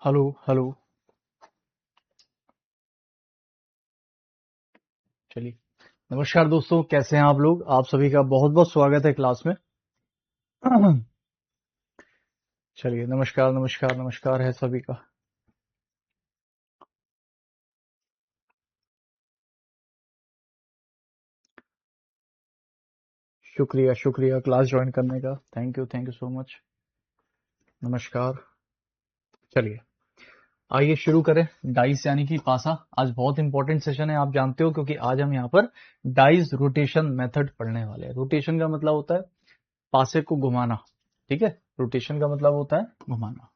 Hello hello. चलिए, नमस्कार दोस्तों, कैसे हैं आप लोग? आप सभी का बहुत बहुत स्वागत है क्लास में। चलिए, नमस्कार नमस्कार नमस्कार है सभी का। शुक्रिया शुक्रिया क्लास ज्वाइन करने का। Thank you so much. नमस्कार। चलिए, आइए शुरू करें। डाइस यानी कि पासा आज बहुत इंपॉर्टेंट सेशन है, आप जानते हो, क्योंकि आज हम यहाँ पर डाइस रोटेशन मेथड पढ़ने वाले हैं। रोटेशन का मतलब होता है पासे को घुमाना। ठीक है, रोटेशन का मतलब होता है घुमाना।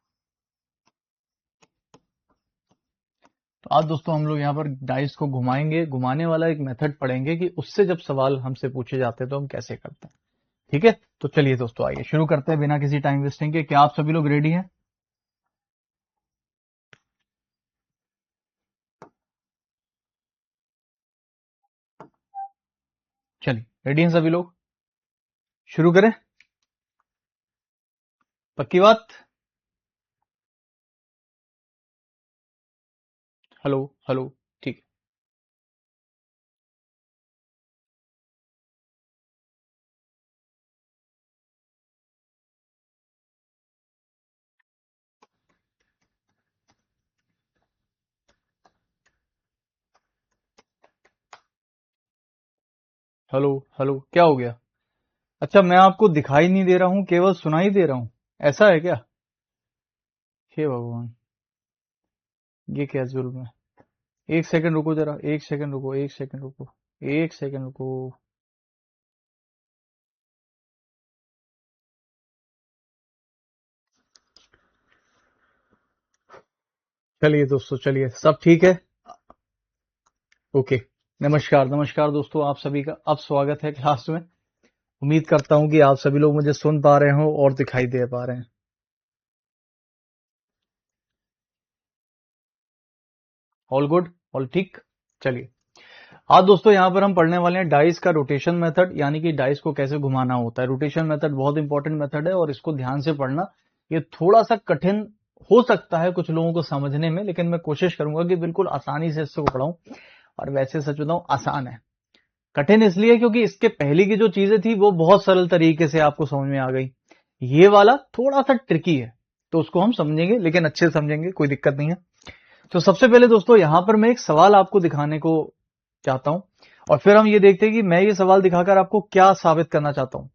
तो आज दोस्तों हम लोग यहाँ पर डाइस को घुमाएंगे, घुमाने वाला एक मेथड पढ़ेंगे कि उससे जब सवाल हमसे पूछे जाते हैं तो हम कैसे करते हैं। ठीक है, तो चलिए दोस्तों, आइए शुरू करते हैं बिना किसी टाइम वेस्टिंग के। क्या आप सभी लोग रेडी हैं? चलिए, रेडी हैं सभी लोग? शुरू करें? पक्की बात? Hello hello. ठीक है। हेलो हेलो, क्या हो गया? अच्छा, मैं आपको दिखाई नहीं दे रहा हूं, केवल सुनाई दे रहा हूं, ऐसा है क्या? हे भगवान, ये क्या जुल्म है? एक सेकंड रुको जरा, एक सेकंड रुको, एक सेकंड रुको, एक सेकंड रुको। चलिए दोस्तों, चलिए, सब ठीक है। ओके। नमस्कार नमस्कार दोस्तों, आप सभी का अब स्वागत है क्लास में। उम्मीद करता हूं कि आप सभी लोग मुझे सुन पा रहे हो और दिखाई दे पा रहे हैं। ऑल गुड, ऑल ठीक। चलिए, आज दोस्तों यहाँ पर हम पढ़ने वाले हैं डाइस का रोटेशन मेथड, यानी कि डाइस को कैसे घुमाना होता है। रोटेशन मेथड बहुत इंपॉर्टेंट मेथड है और इसको ध्यान से पढ़ना। ये थोड़ा सा कठिन हो सकता है कुछ लोगों को समझने में, लेकिन मैं कोशिश करूंगा कि बिल्कुल आसानी से इसको पढ़ाऊं। और वैसे सच बताऊं, आसान है। कठिन इसलिए क्योंकि इसके पहले की जो चीजें थी वो बहुत सरल तरीके से आपको समझ में आ गई। ये वाला थोड़ा सा ट्रिकी है, तो उसको हम समझेंगे, लेकिन अच्छे से समझेंगे, कोई दिक्कत नहीं है। तो सबसे पहले दोस्तों यहां पर मैं एक सवाल आपको दिखाने को चाहता हूं, और फिर हम ये देखते हैं कि मैं ये सवाल दिखाकर आपको क्या साबित करना चाहता हूं।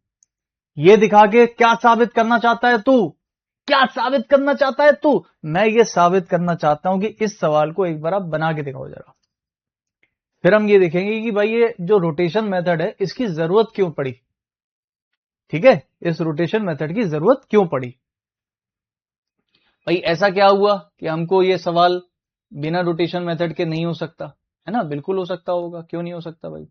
ये दिखा के क्या साबित करना चाहता है तू? क्या साबित करना चाहता है तू? मैं ये साबित करना चाहता हूं कि इस सवाल को एक बार आप बना के दिखाओ जरा। फिर हम ये देखेंगे कि भाई ये जो रोटेशन मेथड है इसकी जरूरत क्यों पड़ी। ठीक है, इस रोटेशन मेथड की जरूरत क्यों पड़ी? भाई ऐसा क्या हुआ कि हमको ये सवाल बिना रोटेशन मेथड के नहीं हो सकता? है ना, बिल्कुल हो सकता होगा, क्यों नहीं हो सकता भाई?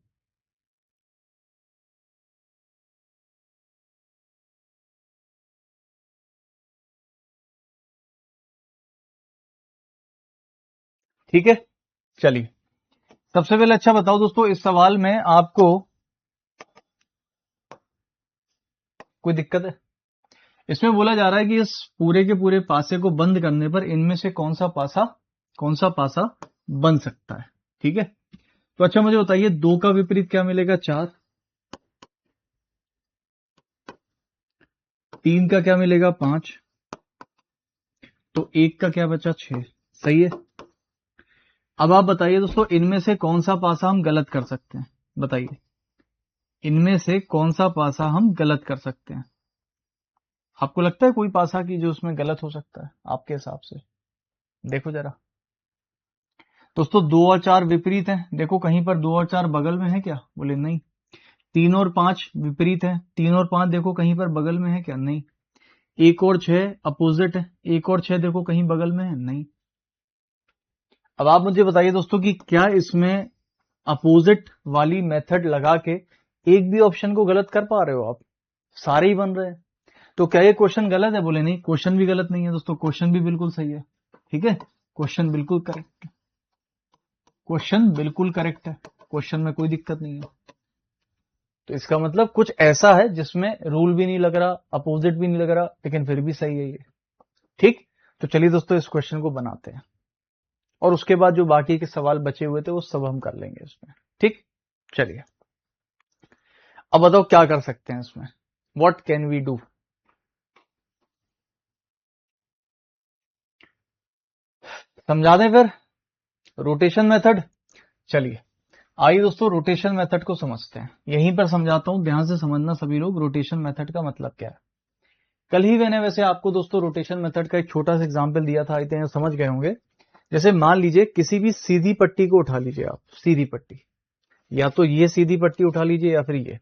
ठीक है, चलिए, सबसे पहले अच्छा बताओ दोस्तों, इस सवाल में आपको कोई दिक्कत है? इसमें बोला जा रहा है कि इस पूरे के पूरे पासे को बंद करने पर इनमें से कौन सा पासा बन सकता है। ठीक है, तो अच्छा मुझे बताइए, दो का विपरीत क्या मिलेगा? चार। तीन का क्या मिलेगा? पांच। तो एक का क्या बचा? छह। सही है। अब आप बताइए दोस्तों, इनमें से कौन सा पासा हम गलत कर सकते हैं? बताइए, इनमें से कौन सा पासा हम गलत कर सकते हैं? आपको लगता है कोई पासा की जो उसमें गलत हो सकता है आपके हिसाब से? देखो जरा दोस्तों, दो और चार विपरीत हैं, देखो कहीं पर दो और चार बगल में है क्या? बोले नहीं। तीन और पांच विपरीत है, तीन और पांच देखो कहीं पर बगल में है क्या? नहीं। एक और छह अपोजिट है, एक और छह देखो कहीं बगल में है? नहीं। अब आप मुझे बताइए दोस्तों कि क्या इसमें अपोजिट वाली मेथड लगा के एक भी ऑप्शन को गलत कर पा रहे हो आप? सारे ही बन रहे हैं, तो क्या ये क्वेश्चन गलत है? बोले नहीं, क्वेश्चन भी गलत नहीं है दोस्तों, क्वेश्चन भी बिल्कुल सही है। ठीक है, क्वेश्चन बिल्कुल करेक्ट है, क्वेश्चन बिल्कुल करेक्ट है, क्वेश्चन में कोई दिक्कत नहीं है। तो इसका मतलब कुछ ऐसा है जिसमें रूल भी नहीं लग रहा, अपोजिट भी नहीं लग रहा, लेकिन फिर भी सही है ये। ठीक, तो चलिए दोस्तों इस क्वेश्चन को बनाते हैं और उसके बाद जो बाकी के सवाल बचे हुए थे वो सब हम कर लेंगे इसमें। ठीक, चलिए अब बताओ क्या कर सकते हैं इसमें, व्हाट कैन वी डू। समझा दें फिर रोटेशन मेथड। चलिए आइए दोस्तों रोटेशन मेथड को समझते हैं। यहीं पर समझाता हूं, ध्यान से समझना सभी लोग रोटेशन मेथड का मतलब क्या है। कल ही मैंने वैसे आपको दोस्तों रोटेशन मेथड का एक छोटा सा एग्जांपल दिया था, आई थिंक समझ गए होंगे। जैसे मान लीजिए किसी भी सीधी पट्टी को उठा लीजिए आप, सीधी पट्टी, या तो ये सीधी पट्टी उठा लीजिए या फिर ये,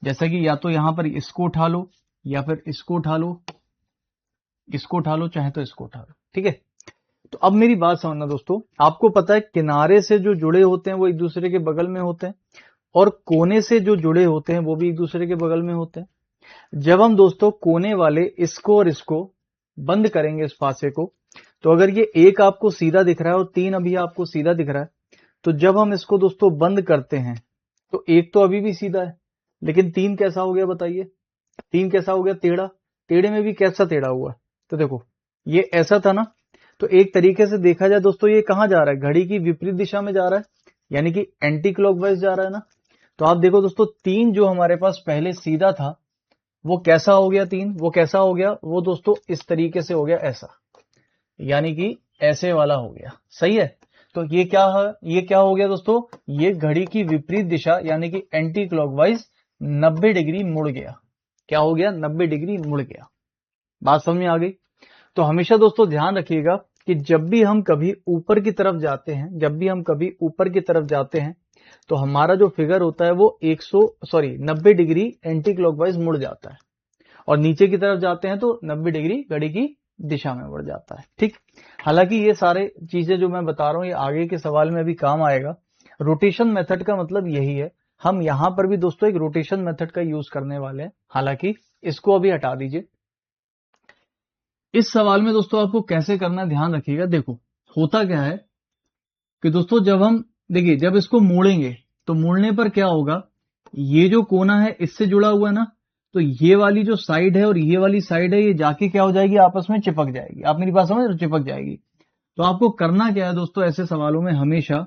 जैसा कि या तो यहां पर इसको उठा लो या फिर इसको उठा लो, इसको उठा लो चाहे तो इसको उठा लो। ठीक है, तो अब मेरी बात समझना दोस्तों, आपको पता है किनारे से जो जुड़े होते हैं वो एक दूसरे के बगल में होते हैं और कोने से जो जुड़े होते हैं वो भी एक दूसरे के बगल में होते हैं। जब हम दोस्तों कोने वाले इसको और इसको बंद करेंगे इस पासे को, तो अगर ये एक आपको सीधा दिख रहा है और 3 अभी आपको सीधा दिख रहा है, तो जब हम इसको दोस्तों बंद करते हैं तो एक तो अभी भी सीधा है, लेकिन 3 कैसा हो गया बताइए, 3 कैसा हो गया, टेढ़ा। टेढ़े में भी कैसा टेढ़ा हुआ, तो देखो ये ऐसा था ना, तो एक तरीके से देखा जाए दोस्तों ये कहां जा रहा है, घड़ी की विपरीत दिशा में जा रहा है, यानी कि एंटी क्लॉकवाइज जा रहा है ना। तो आप देखो दोस्तों 3 जो हमारे पास पहले सीधा था वो कैसा हो गया, 3 वो कैसा हो गया, वो दोस्तों इस तरीके से हो गया ऐसा, यानी कि ऐसे वाला हो गया। सही है, तो ये क्या है, ये क्या हो गया दोस्तों, ये घड़ी की विपरीत दिशा यानी कि एंटी क्लॉकवाइज 90 डिग्री मुड़ गया। क्या हो गया, 90 डिग्री मुड़ गया। बात समझ में आ गई। तो हमेशा दोस्तों ध्यान रखिएगा कि जब भी हम कभी ऊपर की तरफ जाते हैं, जब भी हम कभी ऊपर की तरफ जाते हैं तो हमारा जो फिगर होता है वो 90 डिग्री एंटी क्लॉकवाइज मुड़ जाता है, और नीचे की तरफ जाते हैं तो 90 डिग्री घड़ी की दिशा में मुड़ जाता है। ठीक, हालांकि ये सारे चीजें जो मैं बता रहा हूं ये आगे के सवाल में अभी काम आएगा। रोटेशन मेथड का मतलब यही है, हम यहां पर भी दोस्तों एक रोटेशन मेथड का यूज करने वाले हैं। हालांकि इसको अभी हटा दीजिए। इस सवाल में दोस्तों आपको कैसे करना है ध्यान रखिएगा। देखो होता क्या है कि दोस्तों जब हम देखिए जब इसको मोड़ेंगे तो मोड़ने पर क्या होगा, ये जो कोना है इससे जुड़ा हुआ है ना, तो ये वाली जो साइड है और ये वाली साइड है ये जाके क्या हो जाएगी, आपस में चिपक जाएगी। आप मेरी बात समझ रहे हो, चिपक जाएगी। तो आपको करना क्या है दोस्तों ऐसे सवालों में हमेशा,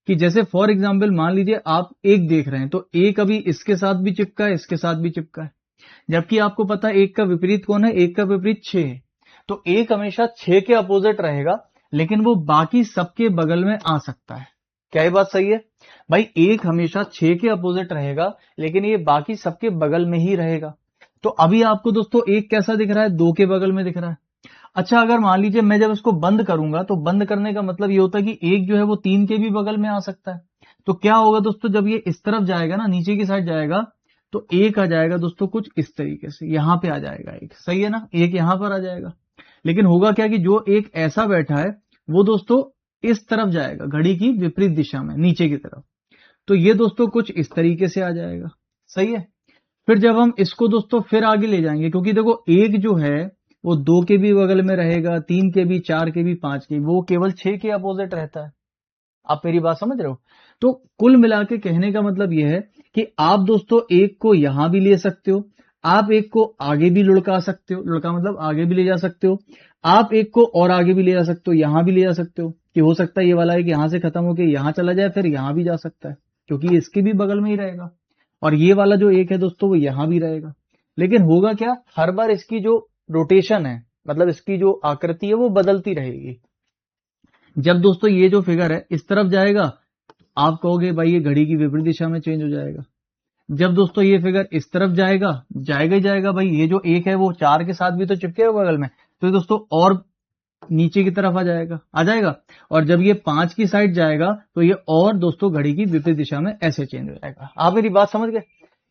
कि जैसे फॉर एग्जाम्पल मान लीजिए आप एक देख रहे हैं तो एक अभी इसके साथ भी चिपका है, इसके साथ भी चिपका है, जबकि आपको पता है एक का विपरीत कौन है, एक का विपरीत 6 है। तो एक हमेशा 6 के अपोजिट रहेगा, लेकिन वो बाकी सबके बगल में आ सकता है। क्या ये बात सही है भाई, एक हमेशा 6 के अपोजिट रहेगा लेकिन ये बाकी सबके बगल में ही रहेगा। तो अभी आपको दोस्तों एक कैसा दिख रहा है, 2 के बगल में दिख रहा है। अच्छा अगर मान लीजिए मैं जब इसको बंद करूंगा तो बंद करने का मतलब ये होता है कि एक जो है वो 3 के भी बगल में आ सकता है। तो क्या होगा दोस्तों, जब ये इस तरफ जाएगा ना, नीचे की साइड जाएगा, तो एक आ जाएगा दोस्तों कुछ इस तरीके से, यहां पे आ जाएगा एक, सही है ना, एक यहां पर आ जाएगा। लेकिन होगा क्या कि जो एक ऐसा बैठा है वो दोस्तों इस तरफ जाएगा, घड़ी की विपरीत दिशा में नीचे की तरफ, तो ये दोस्तों कुछ इस तरीके से आ जाएगा। सही है, फिर जब हम इसको दोस्तों फिर आगे ले जाएंगे, क्योंकि देखो एक जो है वो 2 के भी बगल में रहेगा, 3 के भी, 4 के भी, 5 के भी, वो केवल 6 के अपोजिट रहता है। आप मेरी बात समझ रहे हो। तो कुल मिला के कहने का मतलब यह है कि आप दोस्तों एक को यहां भी ले सकते हो, आप एक को आगे भी लुढ़का सकते हो, लुढ़का मतलब आगे भी ले जा सकते हो, आप एक को और आगे भी ले जा सकते हो, यहां भी ले जा सकते हो, कि हो सकता है ये वाला है कि यहां से खत्म होकर यहां चला जाए, फिर यहां भी जा सकता है क्योंकि इसके भी बगल में ही रहेगा, और ये वाला जो एक है दोस्तों वो यहां भी रहेगा। लेकिन होगा क्या, हर बार इसकी जो रोटेशन है, मतलब इसकी जो आकृति है वो बदलती रहेगी। जब दोस्तों ये जो फिगर है इस तरफ जाएगा, आप कहोगे भाई ये घड़ी की विपरीत दिशा में चेंज हो जाएगा। जब दोस्तों ये फिगर इस तरफ जाएगा, जाएगा ही जाएगा भाई, ये जो एक है वो 4 के साथ भी तो चिपकेगा बगल में, तो ये दोस्तों और नीचे की तरफ आ जाएगा। और जब ये 5 की साइड जाएगा तो ये और दोस्तों घड़ी की विपरीत दिशा में ऐसे चेंज हो जाएगा। आप मेरी बात समझ गए।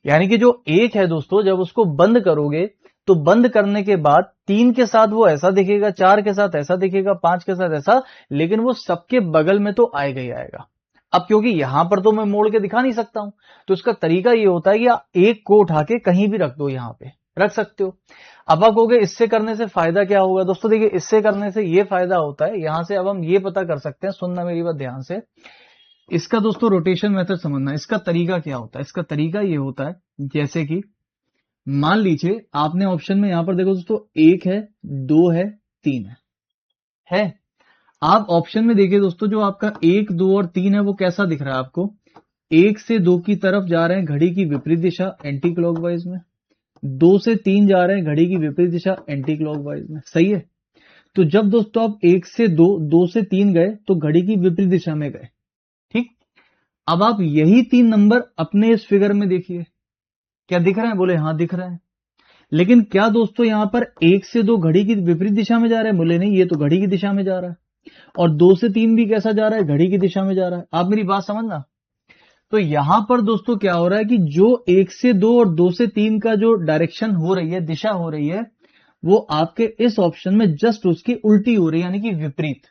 यानी कि जो एक है दोस्तों जब उसको बंद करोगे तो बंद करने के बाद 3 के साथ वो ऐसा दिखेगा, 4 के साथ ऐसा दिखेगा, 5 के साथ ऐसा, लेकिन वो सबके बगल में तो आएगा ही आएगा। अब क्योंकि यहां पर तो मैं मोड़ के दिखा नहीं सकता हूं, तो इसका तरीका ये होता है कि आप एक को उठा के कहीं भी रख दो, यहां पे रख सकते हो। अब आप कहोगे इससे करने से फायदा क्या होगा, दोस्तों देखिए इससे करने से ये फायदा होता है, यहां से अब हम ये पता कर सकते हैं, सुनना मेरी बात ध्यान से, इसका दोस्तों रोटेशन मेथड समझना, इसका तरीका क्या होता है। इसका तरीका ये होता है, जैसे कि मान लीजिए आपने ऑप्शन में यहां पर देखो दोस्तों 1 है, 2 है, 3 है, है। आप ऑप्शन में देखिए दोस्तों, जो आपका 1, 2 और 3 है वो कैसा दिख रहा है आपको? 1 से 2 की तरफ जा रहे हैं घड़ी की विपरीत दिशा एंटी क्लॉकवाइज में, 2 से 3 जा रहे हैं घड़ी की विपरीत दिशा एंटी क्लॉकवाइज में, सही है। तो जब दोस्तों आप 1 से 2, 2 से 3 गए तो घड़ी की विपरीत दिशा में गए, ठीक। अब आप यही 3 नंबर अपने इस फिगर में देखिए, क्या दिख रहे हैं? बोले हाँ दिख रहे हैं। लेकिन क्या दोस्तों यहां पर 1 से 2 घड़ी की विपरीत दिशा में जा रहे हैं? बोले नहीं, ये तो घड़ी की दिशा में जा रहा है। और 2 से 3 भी कैसा जा रहा है? घड़ी की दिशा में जा रहा है। आप मेरी बात समझना। तो यहां पर दोस्तों क्या हो रहा है कि जो 1 से 2 और 2 से 3 का जो डायरेक्शन हो रही है, दिशा हो रही है, वो आपके इस ऑप्शन में जस्ट उसकी उल्टी हो रही है, यानी कि विपरीत।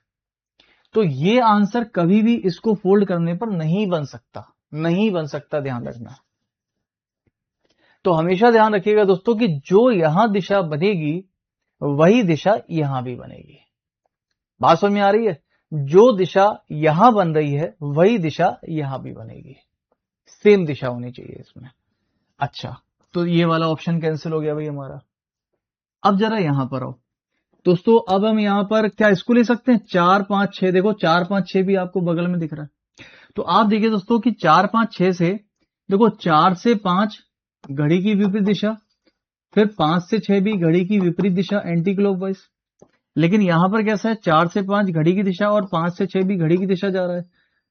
तो ये आंसर कभी भी इसको फोल्ड करने पर नहीं बन सकता, नहीं बन सकता, ध्यान रखना। तो हमेशा ध्यान रखिएगा दोस्तों कि जो यहां दिशा बनेगी वही दिशा यहां भी बनेगी। बात समझ में आ रही है? जो दिशा यहां बन रही है वही दिशा यहां भी बनेगी, सेम दिशा होनी चाहिए इसमें। अच्छा, तो ये वाला ऑप्शन कैंसिल हो गया भाई हमारा। अब जरा यहां पर आओ दोस्तों, अब हम यहां पर क्या इसको ले सकते हैं? 4, 5, 6, देखो 4, 5, 6 भी आपको बगल में दिख रहा है। तो आप देखिए दोस्तों कि 4, 5, 6 से देखो 4 से 5 घड़ी की विपरीत दिशा, फिर 5 से 6 भी घड़ी की विपरीत दिशा एंटी क्लॉकवाइज। लेकिन यहां पर कैसा है? 4 से 5 घड़ी की दिशा और 5 से 6 भी घड़ी की दिशा जा रहा है।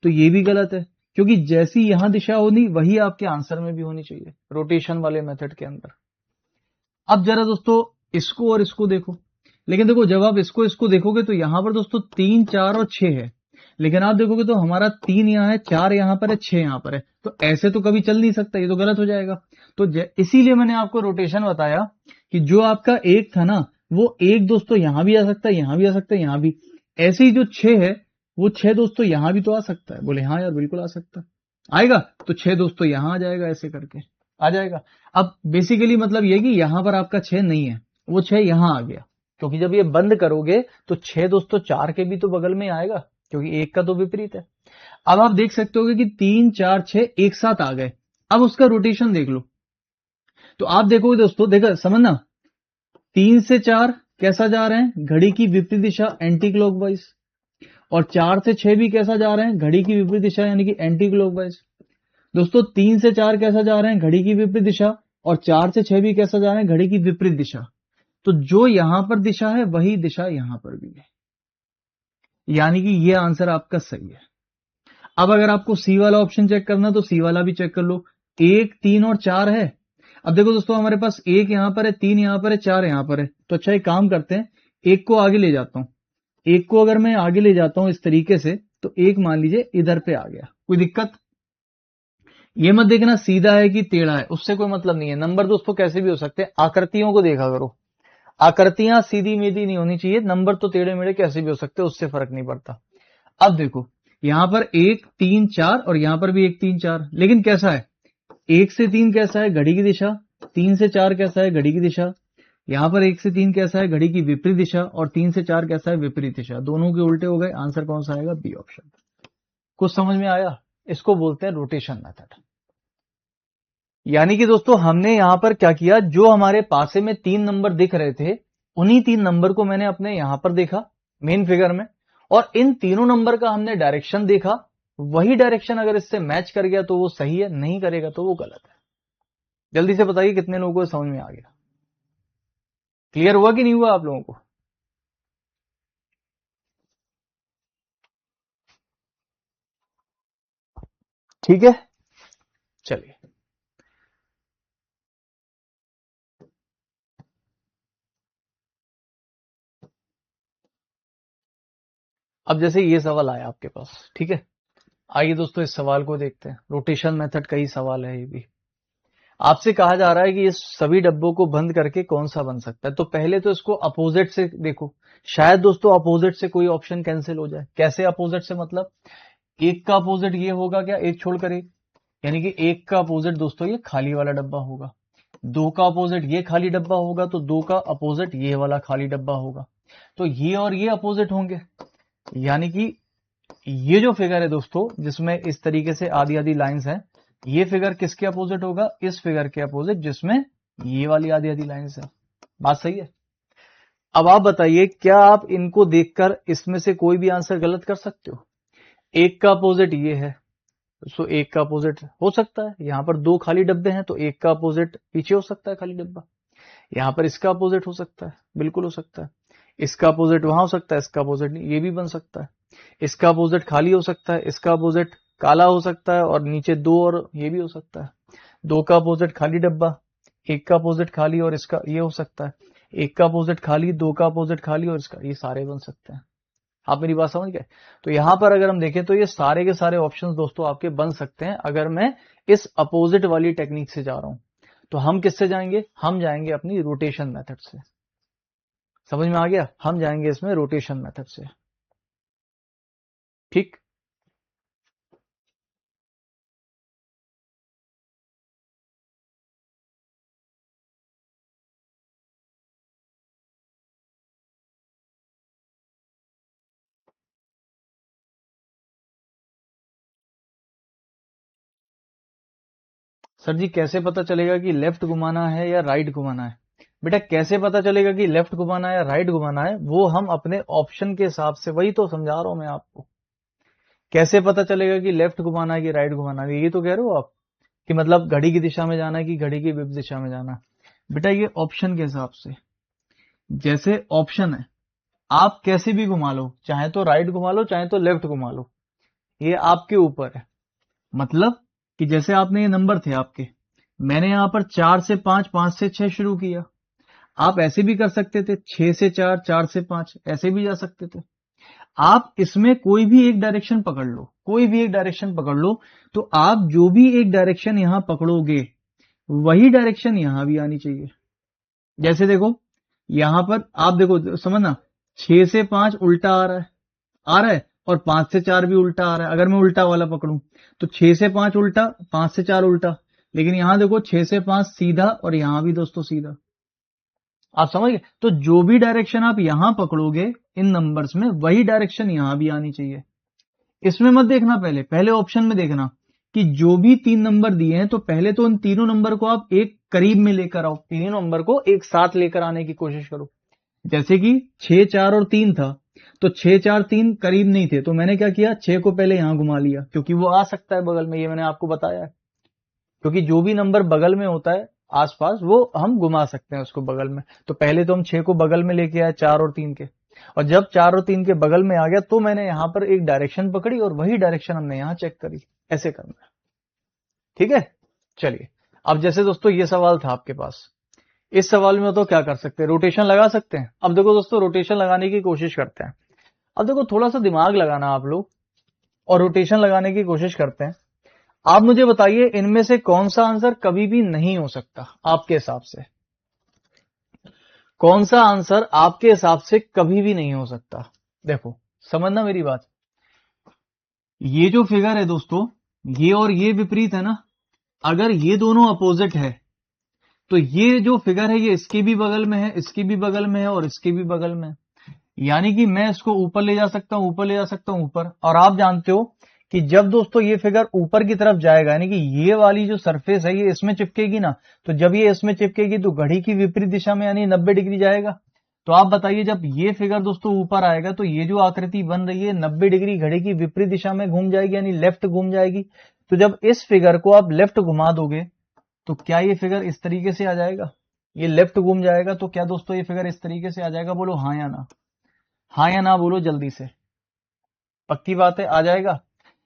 तो ये भी गलत है, क्योंकि जैसी यहां दिशा होनी वही आपके आंसर में भी होनी चाहिए रोटेशन वाले मेथड के अंदर। अब जरा दोस्तों इसको और इसको देखो। लेकिन देखो जब आप इसको इसको देखोगे तो यहां पर दोस्तों 3, 4 और 6 है। लेकिन आप देखोगे तो हमारा 3 यहां है, 4 यहां पर है, 6 यहां पर है। तो ऐसे तो कभी चल नहीं सकता, ये तो गलत हो जाएगा। तो इसीलिए मैंने आपको रोटेशन बताया कि जो आपका 1 था ना, वो 1 दोस्तों यहां भी आ सकता है, यहां भी आ सकता है, यहां भी। ऐसे ही जो 6 है वो 6 दोस्तों यहां भी तो आ सकता है। बोले हाँ यार बिल्कुल आ सकता है, आएगा। तो 6 दोस्तों यहां आ जाएगा, ऐसे करके आ जाएगा। अब बेसिकली मतलब ये कि यहां पर आपका 6 नहीं है, वो 6 यहां आ गया, क्योंकि जब ये बंद करोगे तो 6 दोस्तों 4 के भी तो बगल में आएगा, क्योंकि 1 का तो विपरीत है। अब आप देख सकते हो कि 3, 4, 6 एक साथ आ गए। अब उसका रोटेशन देख लो, तो आप देखोगे दोस्तों, देखो समझना, 3 से 4 कैसा जा रहे हैं? घड़ी की विपरीत दिशा एंटी क्लॉकवाइज। और 4 से 6 भी कैसा जा रहे हैं? घड़ी की विपरीत दिशा यानी कि एंटी क्लॉकवाइज। दोस्तों 3 से 4 कैसा जा रहे हैं? घड़ी की विपरीत दिशा। और 4 से 6 भी कैसा जा रहे हैं? घड़ी की विपरीत दिशा। तो जो यहां पर दिशा है वही दिशा यहां पर भी है, यानी कि ये आंसर आपका सही है। अब अगर आपको सी वाला ऑप्शन चेक करना तो सी वाला भी चेक कर लो। 1, 3 और 4 है। अब देखो दोस्तों हमारे पास 1 यहां पर है, 3 यहां पर है, 4 यहां पर है। तो अच्छा एक काम करते हैं, 1 को आगे ले जाता हूं। 1 को अगर मैं आगे ले जाता हूं इस तरीके से, तो 1 मान लीजिए इधर पे आ गया, कोई दिक्कत? ये मत देखना सीधा है कि टेढ़ा है, उससे कोई मतलब नहीं है। नंबर दोस्तों कैसे भी हो सकते हैं, आकृतियों को देखा करो। आकृतियां सीधी मेधी नहीं होनी चाहिए, नंबर तो टेढ़े मेढ़े कैसे भी हो सकते हैं, उससे फर्क नहीं पड़ता। अब देखो यहां पर 1, 3, 4 और यहां पर भी 1, 3, 4। लेकिन कैसा है? 1 से 3 कैसा है? घड़ी की दिशा। 3 से 4 कैसा है? घड़ी की दिशा। यहां पर 1 से 3 कैसा है? घड़ी की विपरीत दिशा। और 3 से 4 कैसा है? विपरीत दिशा। दोनों के उल्टे हो गए। आंसर कौन सा आएगा? B option. कुछ समझ में आया? इसको बोलते हैं रोटेशन मेथड। यानी कि दोस्तों हमने यहां पर क्या किया, जो हमारे पासे में 3 नंबर दिख रहे थे, उन्हीं 3 नंबर को मैंने अपने यहां पर देखा मेन फिगर में, और इन तीनों नंबर का हमने डायरेक्शन देखा। वही डायरेक्शन अगर इससे मैच कर गया तो वो सही है, नहीं करेगा तो वो गलत है। जल्दी से बताइए कितने लोगों को समझ में आ गया? क्लियर हुआ कि नहीं हुआ आप लोगों को? ठीक है, चलिए। अब जैसे ये सवाल आया आपके पास, ठीक है, आइए दोस्तों इस सवाल को देखते हैं। रोटेशन मेथड का ही सवाल है ये भी। आपसे कहा जा रहा है कि इस सभी डब्बों को बंद करके कौन सा बन सकता है। तो पहले तो इसको अपोजिट से देखो, शायद दोस्तों अपोजिट से कोई ऑप्शन कैंसिल हो जाए। कैसे अपोजिट से? मतलब 1 का अपोजिट ये होगा क्या? 1 छोड़कर 1, यानी कि 1 का अपोजिट दोस्तों ये खाली वाला डब्बा होगा। 2 का अपोजिट ये खाली डब्बा होगा, तो 2 का अपोजिट ये वाला खाली डब्बा होगा। तो ये और ये अपोजिट होंगे, यानी कि ये जो फिगर है दोस्तों जिसमें इस तरीके से आधी आधी लाइंस हैं, ये फिगर किसके अपोजिट होगा? इस फिगर के अपोजिट जिसमें ये वाली आधी आधी लाइंस है। बात सही है? अब आप बताइए, क्या आप इनको देखकर इसमें से कोई भी आंसर गलत कर सकते हो? एक का अपोजिट ये है, सो एक का अपोजिट हो सकता है। यहां पर दो खाली डब्बे हैं तो एक का अपोजिट पीछे हो सकता है खाली डब्बा। यहां पर इसका अपोजिट हो सकता है, बिल्कुल हो सकता है। इसका अपोजिट वहां हो सकता है, इसका अपोजिट नहीं, ये भी बन सकता है। इसका अपोजिट खाली हो सकता है, इसका अपोजिट काला हो सकता है, और नीचे दो और ये भी हो सकता है। दो का अपोजिट खाली डब्बा, एक का अपोजिट खाली और इसका ये हो सकता है। एक का अपोजिट खाली, दो का अपोजिट खाली और इसका, ये सारे बन सकते हैं। आप मेरी बात समझ गए? तो यहां पर अगर हम देखें तो ये सारे के सारे ऑप्शंस दोस्तों आपके बन सकते हैं अगर मैं इस अपोजिट वाली टेक्निक से जा रहा हूं। तो हम किससे जाएंगे? हम जाएंगे अपनी रोटेशन मेथड से। समझ में आ गया? हम जाएंगे इसमें रोटेशन मेथड से। ठीक। सर जी कैसे पता चलेगा कि लेफ्ट घुमाना है या राइट घुमाना है? बेटा कैसे पता चलेगा कि लेफ्ट घुमाना है या राइट घुमाना है, वो हम अपने ऑप्शन के हिसाब से, वही तो समझा रहा हूं मैं आपको। कैसे पता चलेगा कि लेफ्ट घुमाना है कि राइट घुमाना है, ये तो कह रहे हो आप कि मतलब घड़ी की दिशा में जाना है कि घड़ी की विपरीत दिशा में जाना है। बेटा ये ऑप्शन के हिसाब से, जैसे ऑप्शन है, आप कैसे भी घुमा लो, चाहे तो राइट घुमा लो चाहे तो लेफ्ट घुमा लो, ये आपके ऊपर है। मतलब कि जैसे आपने ये नंबर थे आपके, मैंने यहां पर 4 से 5, 5 से 6 शुरू किया। आप ऐसे भी कर सकते थे, 6 से 4, 4 से 5, ऐसे भी जा सकते थे। आप इसमें कोई भी एक डायरेक्शन पकड़ लो, कोई भी एक डायरेक्शन पकड़ लो, तो आप जो भी एक डायरेक्शन यहां पकड़ोगे वही डायरेक्शन यहां भी आनी चाहिए। जैसे देखो यहां पर आप देखो, समझना, 6 से 5 उल्टा आ रहा है, आ रहा है, और 5 से 4 भी उल्टा आ रहा है। अगर मैं उल्टा वाला पकड़ूं तो 6 से 5 उल्टा, 5 से 4 उल्टा। लेकिन यहां देखो 6 से 5 सीधा, और यहां भी दोस्तों सीधा। आप समझ गए? तो जो भी डायरेक्शन आप यहां पकड़ोगे इन नंबर्स में, वही डायरेक्शन यहां भी आनी चाहिए। इसमें मत देखना, पहले पहले ऑप्शन में देखना कि जो भी 3 नंबर दिए हैं, तो पहले तो उन तीनों नंबर को आप एक करीब में लेकर आओ, तीनों नंबर को एक साथ लेकर आने की कोशिश करो। जैसे कि 6, 4 और 3 था, तो 6, 4, 3 करीब नहीं थे, तो मैंने क्या किया, 6 को पहले यहां घुमा लिया, क्योंकि वो आ सकता है बगल में, ये मैंने आपको बताया है। क्योंकि जो भी नंबर बगल में होता है आसपास, वो हम घुमा सकते हैं उसको बगल में। तो पहले तो हम 6 को बगल में लेके आए 4 और 3 के, और जब 4 और 3 के बगल में आ गया तो मैंने यहां पर एक डायरेक्शन पकड़ी और वही डायरेक्शन हमने यहां चेक करी। ऐसे करना है, ठीक है? चलिए, अब जैसे दोस्तों ये सवाल था आपके पास, इस सवाल में तो क्या कर सकते हैं, रोटेशन लगा सकते हैं। अब देखो दोस्तों, रोटेशन लगाने की कोशिश करते हैं। अब देखो थोड़ा सा दिमाग लगाना आप लोग, और रोटेशन लगाने की कोशिश करते हैं। आप मुझे बताइए इनमें से कौन सा आंसर कभी भी नहीं हो सकता आपके हिसाब से? कौन सा आंसर आपके हिसाब से कभी भी नहीं हो सकता? देखो, समझना मेरी बात। ये जो फिगर है दोस्तों, ये और ये विपरीत है ना। अगर ये दोनों अपोजिट है, तो ये जो फिगर है ये इसके भी बगल में है, इसके भी बगल में है, और इसके भी बगल में है। यानी कि मैं इसको ऊपर ले जा सकता हूं, ऊपर ले जा सकता हूं, ऊपर। और आप जानते हो कि जब दोस्तों ये फिगर ऊपर की तरफ जाएगा, यानी कि ये वाली जो सरफेस है ये इसमें चिपकेगी ना, तो जब ये इसमें चिपकेगी तो घड़ी की विपरीत दिशा में यानी 90 डिग्री जाएगा। तो आप बताइए, जब ये फिगर दोस्तों ऊपर आएगा तो ये जो आकृति बन रही है 90 डिग्री घड़ी की विपरीत दिशा में घूम जाएगी, यानी लेफ्ट घूम जाएगी। तो जब इस फिगर को आप लेफ्ट घुमा दोगे तो क्या ये फिगर इस तरीके से आ जाएगा? ये लेफ्ट घूम जाएगा तो क्या दोस्तों ये फिगर इस तरीके से आ जाएगा? बोलो हाँ या ना, हाँ या ना बोलो जल्दी से। पक्की बात है, आ जाएगा।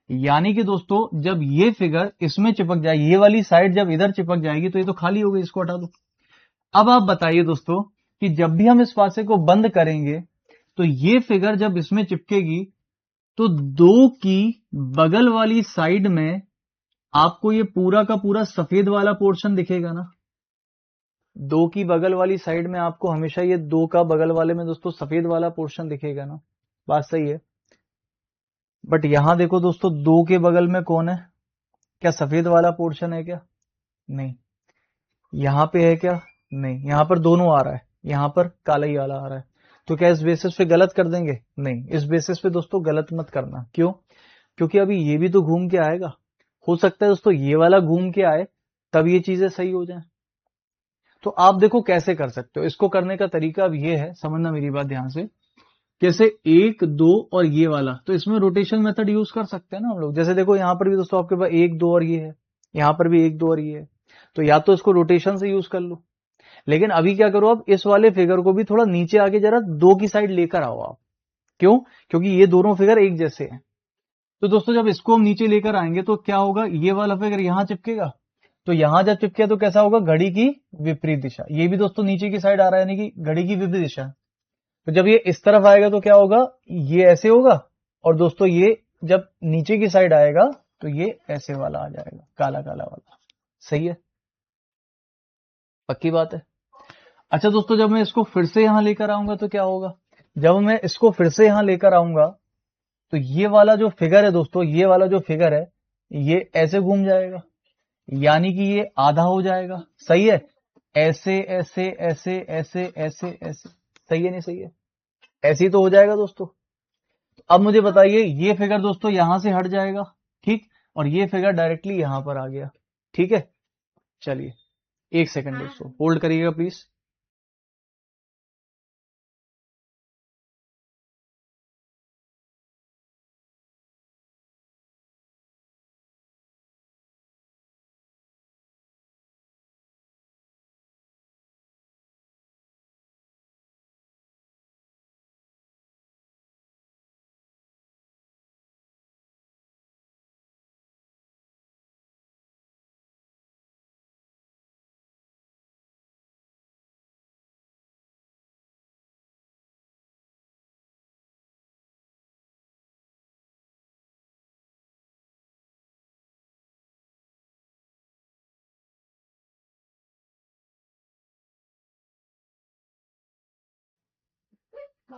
यानी कि दोस्तों जब ये फिगर इसमें चिपक जाए, ये वाली साइड जब इधर चिपक जाएगी तो ये तो खाली हो गई, इसको हटा दो। अब आप बताइए दोस्तों कि जब भी हम इस पासे को बंद करेंगे तो ये फिगर जब इसमें चिपकेगी तो दो की बगल वाली साइड में आपको ये पूरा का पूरा सफेद वाला पोर्शन दिखेगा ना। दो की बगल वाली साइड में आपको हमेशा ये दो का बगल वाले में दोस्तों सफेद वाला पोर्शन दिखेगा ना। बात सही है। बट यहां देखो दोस्तों, दो के बगल में कौन है? क्या सफेद वाला पोर्शन है क्या? नहीं। यहां पे है क्या? नहीं। यहां पर दोनों आ रहा है, यहां पर काला ही वाला आ रहा है। तो क्या इस बेसिस पे गलत कर देंगे? नहीं, इस बेसिस पे दोस्तों गलत मत करना। क्यों? क्योंकि अभी ये भी तो घूम के आएगा। हो सकता है दोस्तों ये वाला घूम के आए, तब ये चीजें सही हो जाए। तो आप देखो कैसे कर सकते हो। इसको करने का तरीका अब ये है, समझना मेरी बात ध्यान से। जैसे 1 2 और ये वाला, तो इसमें रोटेशन मेथड यूज कर सकते हैं ना हम लोग। जैसे देखो यहाँ पर भी दोस्तों आपके पास 1 2 और ये है, यहाँ पर भी 1 2 और ये है, तो या तो इसको रोटेशन से यूज कर लो। लेकिन अभी क्या करो, आप इस वाले फिगर को भी थोड़ा नीचे आके जरा 2 की साइड लेकर आओ आप। क्यों? क्योंकि ये दोनों फिगर एक जैसे हैं। तो दोस्तों जब इसको हम नीचे लेकर आएंगे तो क्या होगा, ये वाला फिगर यहां चिपकेगा, तो यहां जब चिपके तो कैसा होगा, घड़ी की विपरीत दिशा। ये भी दोस्तों नीचे की साइड आ रहा है, यानी कि घड़ी की विपरीत दिशा। तो जब ये इस तरफ आएगा तो क्या होगा, ये ऐसे होगा, और दोस्तों ये जब नीचे की साइड आएगा तो ये ऐसे वाला आ जाएगा, काला काला वाला। सही है, पक्की बात है। अच्छा दोस्तों जब मैं इसको फिर से यहां लेकर आऊंगा तो क्या होगा, जब मैं इसको फिर से यहां लेकर आऊंगा तो ये वाला जो फिगर है दोस्तों, ये वाला जो फिगर है ये ऐसे घूम जाएगा, यानी कि ये आधा हो जाएगा। सही है, ऐसे ऐसे ऐसे ऐसे ऐसे ऐसे, सही है नहीं सही है, ऐसे ही तो हो जाएगा दोस्तों। अब मुझे बताइए, ये फिगर दोस्तों यहां से हट जाएगा, ठीक, और ये फिगर डायरेक्टली यहां पर आ गया। ठीक है, चलिए 1 सेकंड दोस्तों होल्ड करिएगा प्लीज।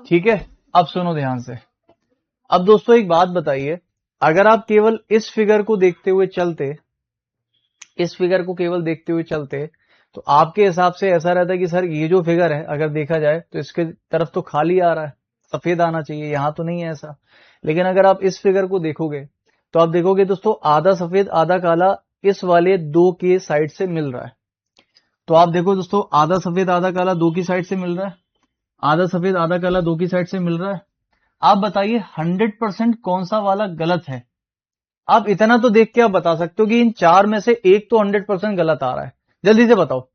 ठीक है, अब सुनो ध्यान से। अब दोस्तों एक बात बताइए, अगर आप केवल इस फिगर को देखते हुए चलते, इस फिगर को केवल देखते हुए चलते, तो आपके हिसाब से ऐसा रहता है कि सर ये जो फिगर है अगर देखा जाए तो इसके तरफ तो खाली आ रहा है, सफेद आना चाहिए, यहां तो नहीं है ऐसा। लेकिन अगर आप इस फिगर को देखोगे तो आप देखोगे दोस्तों आधा सफेद आधा काला इस वाले 2 के साइड से मिल रहा है। तो आप देखो दोस्तों, आधा सफेद आधा काला 2 की साइड से मिल रहा है, आधा सफेद आधा काला 2 की साइड से मिल रहा है। आप बताइए 100% कौन सा वाला गलत है। आप इतना तो देख के आप बता सकते हो कि इन 4 में से एक तो 100% गलत आ रहा है। जल्दी से बताओ,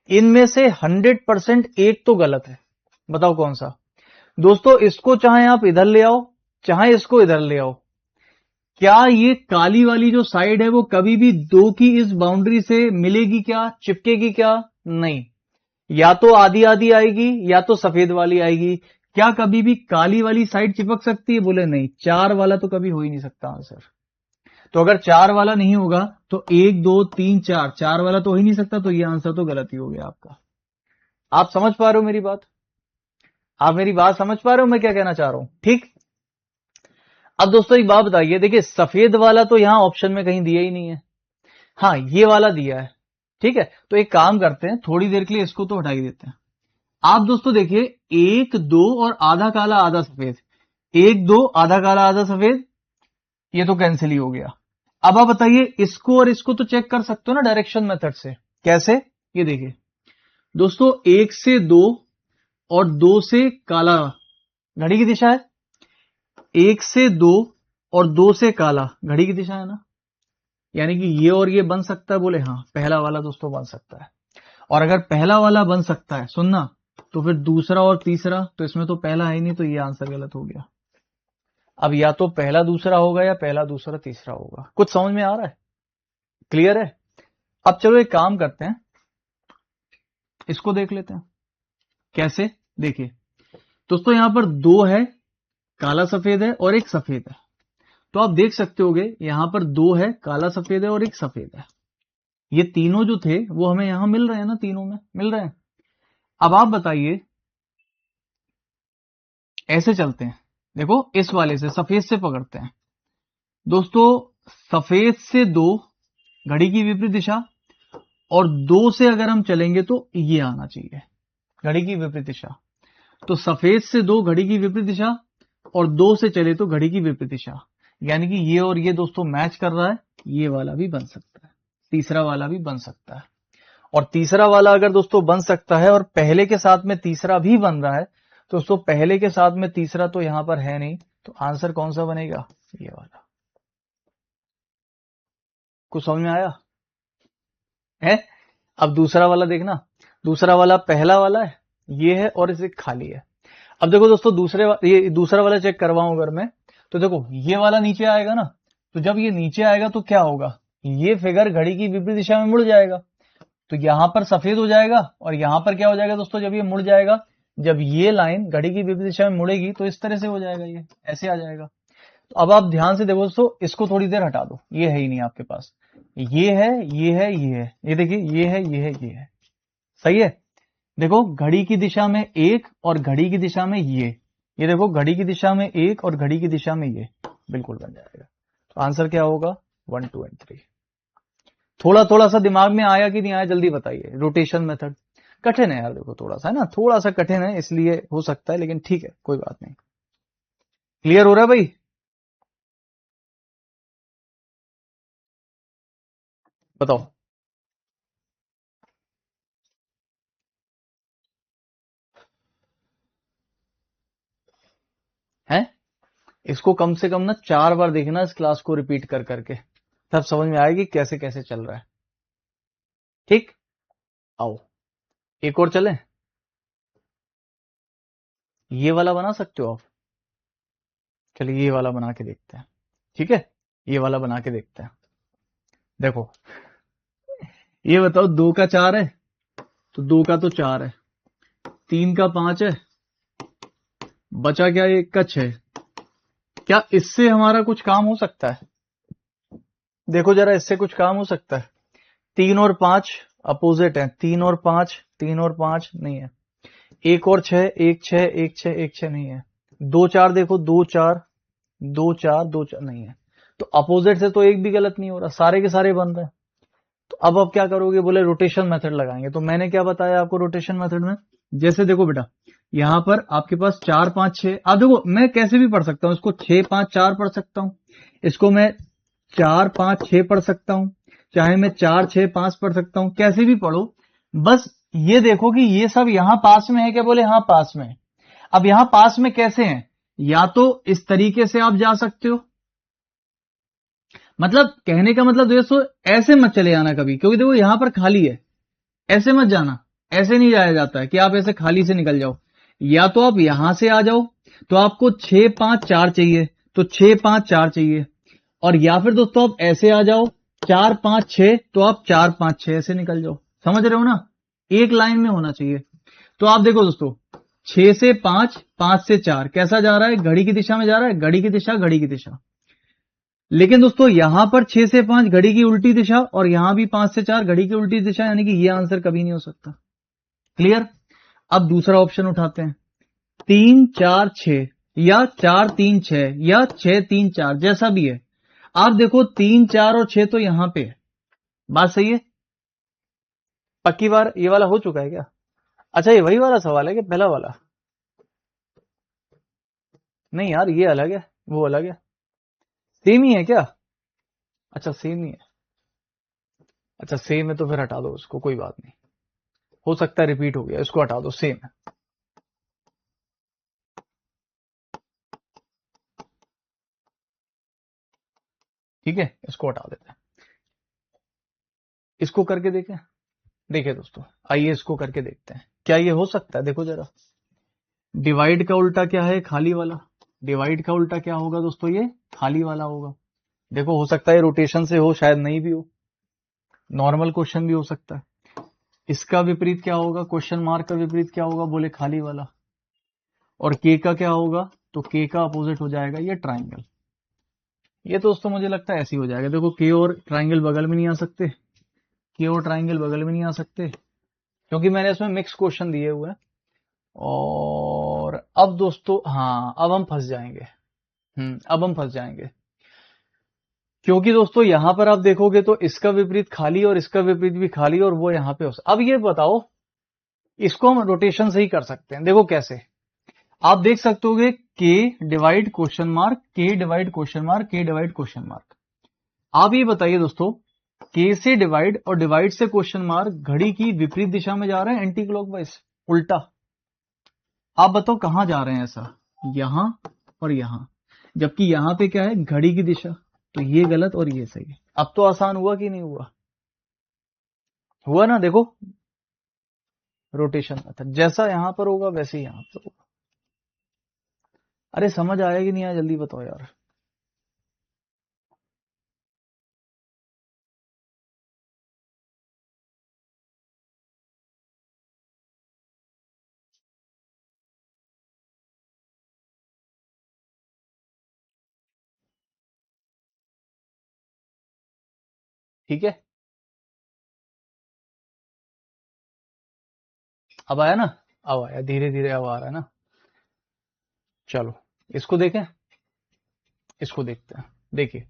इनमें से 100% एक तो गलत है, बताओ कौन सा। दोस्तों इसको चाहे आप इधर ले आओ, चाहे इसको इधर ले आओ, क्या ये काली वाली जो साइड है वो कभी भी 2 की इस बाउंड्री से मिलेगी क्या, चिपकेगी क्या? नहीं, या तो आधी आधी आएगी या तो सफेद वाली आएगी। क्या कभी भी काली वाली साइड चिपक सकती है? बोले नहीं, 4 वाला तो कभी हो ही नहीं सकता आंसर। तो अगर 4 वाला नहीं होगा तो 1 2 3 4, 4 वाला तो हो ही नहीं सकता, तो ये आंसर तो गलत ही हो गया आपका। आप समझ पा रहे हो मेरी बात? आप मेरी बात समझ पा रहे हो मैं क्या कहना चाह रहा हूं? ठीक। अब दोस्तों एक बात बताइए, देखिए सफेद वाला तो यहां ऑप्शन में कहीं दिया ही नहीं है, हाँ ये वाला दिया है। ठीक है, तो एक काम करते हैं, थोड़ी देर के लिए इसको तो हटा ही देते हैं। आप दोस्तों देखिए 1 2 और आधा काला आधा सफेद, 1 2 आधा काला आधा सफेद, ये तो कैंसिल ही हो गया। अब आप बताइए इसको और इसको तो चेक कर सकते हो ना डायरेक्शन मेथड से। कैसे? ये देखिए दोस्तों, 1 से 2 और 2 से काला, घड़ी की दिशा है, 1 से 2 और 2 से काला, घड़ी की दिशा है ना, यानी कि ये और ये बन सकता है। बोले हाँ, पहला वाला दोस्तों बन सकता है। और अगर पहला वाला बन सकता है, सुनना, तो फिर दूसरा और तीसरा, तो इसमें तो पहला है ही नहीं, तो ये आंसर गलत हो गया। अब या तो पहला दूसरा होगा या पहला दूसरा तीसरा होगा। कुछ समझ में आ रहा है? क्लियर है? अब चलो एक काम करते हैं, इसको देख लेते हैं कैसे। देखिए दोस्तों, यहां पर 2 है, काला सफेद है और एक सफेद है। तो आप देख सकते होगे यहां पर 2 है, काला सफेद है और एक सफेद है। ये तीनों जो थे वो हमें यहां मिल रहे हैं ना, तीनों में मिल रहे हैं। अब आप बताइए, ऐसे चलते हैं, देखो इस वाले से सफेद से पकड़ते हैं दोस्तों। सफेद से 2, घड़ी की विपरीत दिशा, और 2 से अगर हम चलेंगे तो ये आना चाहिए, घड़ी की विपरीत दिशा। तो सफेद से 2, घड़ी की विपरीत दिशा, और 2 से चले तो घड़ी की विपरीत दिशा, यानी कि ये और ये दोस्तों मैच कर रहा है। ये वाला भी बन सकता है, तीसरा वाला भी बन सकता है। और तीसरा वाला अगर दोस्तों बन सकता है और पहले के साथ में तीसरा भी बन रहा है, तो दोस्तों पहले के साथ में तीसरा तो यहां पर है नहीं, तो आंसर कौन सा बनेगा? ये वाला। कुछ समझ में आया है? अब दूसरा वाला देखना, दूसरा वाला पहला वाला है, ये है और इसे खाली है। अब देखो दोस्तों ये दूसरा वाला चेक करवाऊं अगर मैं, तो देखो ये वाला नीचे आएगा ना, तो जब ये नीचे आएगा तो क्या होगा? ये फिगर घड़ी की विपरीत दिशा में मुड़ जाएगा, तो यहां पर सफेद हो जाएगा और यहां पर क्या हो जाएगा दोस्तों? जब ये मुड़ जाएगा, जब ये लाइन घड़ी की विपरीत दिशा में मुड़ेगी तो इस तरह से हो जाएगा, ये ऐसे आ जाएगा। तो अब आप ध्यान से देखो दोस्तों, इसको थोड़ी देर हटा दो, ये है ही नहीं आपके पास, ये है, ये है, ये है, ये देखिए, ये है, ये है, ये है, सही है। देखो घड़ी की दिशा में एक और घड़ी की दिशा में ये देखो घड़ी की दिशा में एक और घड़ी की दिशा में ये, बिल्कुल बन जाएगा। तो आंसर क्या होगा? 1, 2 एंड 3। थोड़ा थोड़ा सा दिमाग में आया कि नहीं आया, जल्दी बताइए। रोटेशन मेथड कठिन है यार, देखो थोड़ा सा है ना, थोड़ा सा कठिन है, इसलिए हो सकता है, लेकिन ठीक है, कोई बात नहीं। क्लियर हो रहा है भाई? बताओ। है, इसको कम से कम ना 4 बार देखना, इस क्लास को रिपीट कर करके, तब समझ में आएगी कैसे कैसे चल रहा है। ठीक, आओ एक और चलें। ये वाला बना सकते हो आप? चलिए ये वाला बना के देखते हैं, ठीक है, ये वाला बना के देखते हैं। देखो ये बताओ, 2 का 4 है, तो 2 का तो 4 है, 3 का 5 है, बचा क्या? 1 का 6। क्या इससे हमारा कुछ काम हो सकता है? देखो जरा, इससे कुछ काम हो सकता है? 3 और 5 अपोजिट है, 3 और 5, 3 और 5 नहीं है, 1 और 6, 1 6, 1 6, 1 6 नहीं है, 2 4 देखो, 2 4, 2 4, 2 4 नहीं है, तो अपोजिट से तो एक भी गलत नहीं हो रहा, सारे के सारे बन रहे हैं। तो अब आप क्या करोगे? बोले रोटेशन मेथड लगाएंगे। तो मैंने क्या बताया आपको रोटेशन मेथड में? जैसे देखो बेटा, यहां पर आपके पास 4 5 6, आप देखो मैं कैसे भी पढ़ सकता हूं इसको, 6 5 4 पढ़ सकता हूं, इसको मैं 4 5 6 पढ़ सकता हूं, चाहे मैं 4 6 5 पढ़ सकता हूं, कैसे भी पढ़ो, बस ये देखो कि ये सब यहां पास में है क्या? बोले हाँ पास में। अब यहां पास में कैसे हैं? या तो इस तरीके से आप जा सकते हो, मतलब कहने का मतलब दोस्तों ऐसे मत चले जाना कभी, क्योंकि देखो यहां पर खाली है, ऐसे मत जाना, ऐसे नहीं जाया जाता है कि आप ऐसे खाली से निकल जाओ। या तो आप यहां से आ जाओ, तो आपको 6 5 4 चाहिए, तो 6 5 4 चाहिए, और या फिर दोस्तों आप ऐसे आ जाओ 4 5 6, तो आप 4 5 6 ऐसे निकल जाओ। समझ रहे हो ना? एक लाइन में होना चाहिए। तो आप देखो दोस्तों, 6 से 5, 5 से 4 कैसा जा रहा है? घड़ी की दिशा में जा रहा है, घड़ी की दिशा, घड़ी की दिशा। लेकिन दोस्तों यहां पर 6 से 5 घड़ी की उल्टी दिशा, और यहां भी 5 से 4 घड़ी की उल्टी दिशा, यानी कि ये आंसर कभी नहीं हो सकता। क्लियर? अब दूसरा ऑप्शन उठाते हैं, 3 4 6, या 4 3 6, या 6 3 4, जैसा भी है। आप देखो 3 4 और 6 तो यहां पे है, बात सही है? पक्की बार ये वाला हो चुका है क्या? अच्छा ये वही वाला सवाल है कि पहला वाला? नहीं यार, ये अलग है, वो अलग है। सेम ही है क्या? अच्छा सेम ही है, अच्छा सेम है तो फिर हटा दो उसको, कोई बात नहीं, हो सकता है रिपीट हो गया, इसको हटा दो, सेम है। ठीक है, इसको हटा देते हैं, इसको करके देखें। देखिए दोस्तों, आइए इसको करके देखते हैं, क्या ये हो सकता है? देखो जरा, डिवाइड का उल्टा क्या है? खाली वाला। डिवाइड का उल्टा क्या होगा दोस्तों? ये खाली वाला होगा। देखो हो सकता है रोटेशन से हो, शायद नहीं भी हो, नॉर्मल क्वेश्चन भी हो सकता है। इसका विपरीत क्या होगा? क्वेश्चन मार्क का विपरीत क्या होगा? बोले खाली वाला। और के का क्या होगा? तो के का अपोजिट हो जाएगा ये ट्राइंगल। ये तो दोस्तों मुझे लगता है ऐसे ही हो जाएगा। देखो के और ट्राइंगल बगल में नहीं आ सकते, के और ट्राइंगल बगल में नहीं आ सकते, क्योंकि मैंने इसमें मिक्स क्वेश्चन दिए हुए हैं। और अब दोस्तों हाँ, अब हम फंस जाएंगे। अब हम फंस जाएंगे, क्योंकि दोस्तों यहां पर आप देखोगे तो इसका विपरीत खाली और इसका विपरीत भी खाली, और वो यहां पे हो सकता। अब ये बताओ, इसको हम रोटेशन से ही कर सकते हैं। देखो कैसे, आप देख सकते होगे के डिवाइड क्वेश्चन मार्क, के डिवाइड क्वेश्चन मार्क, के डिवाइड क्वेश्चन मार्क। आप ये बताइए दोस्तों, K से डिवाइड और डिवाइड से क्वेश्चन मार्क, घड़ी की विपरीत दिशा में जा रहे हैं, एंटी क्लॉकवाइज, उल्टा। आप बताओ कहां जा रहे हैं ऐसा, यहां और यहां, जबकि यहां पे क्या है, घड़ी की दिशा, तो ये गलत और ये सही है। अब तो आसान हुआ कि नहीं हुआ, हुआ ना, देखो रोटेशन मेथड जैसा यहां पर होगा वैसे ही यहां पर होगा। अरे समझ आया कि नहीं आया, जल्दी बताओ यार। ठीक है, अब आया ना, अब आया, धीरे धीरे अब आ रहा है ना। चलो इसको देखें, इसको देखते हैं। देखिए,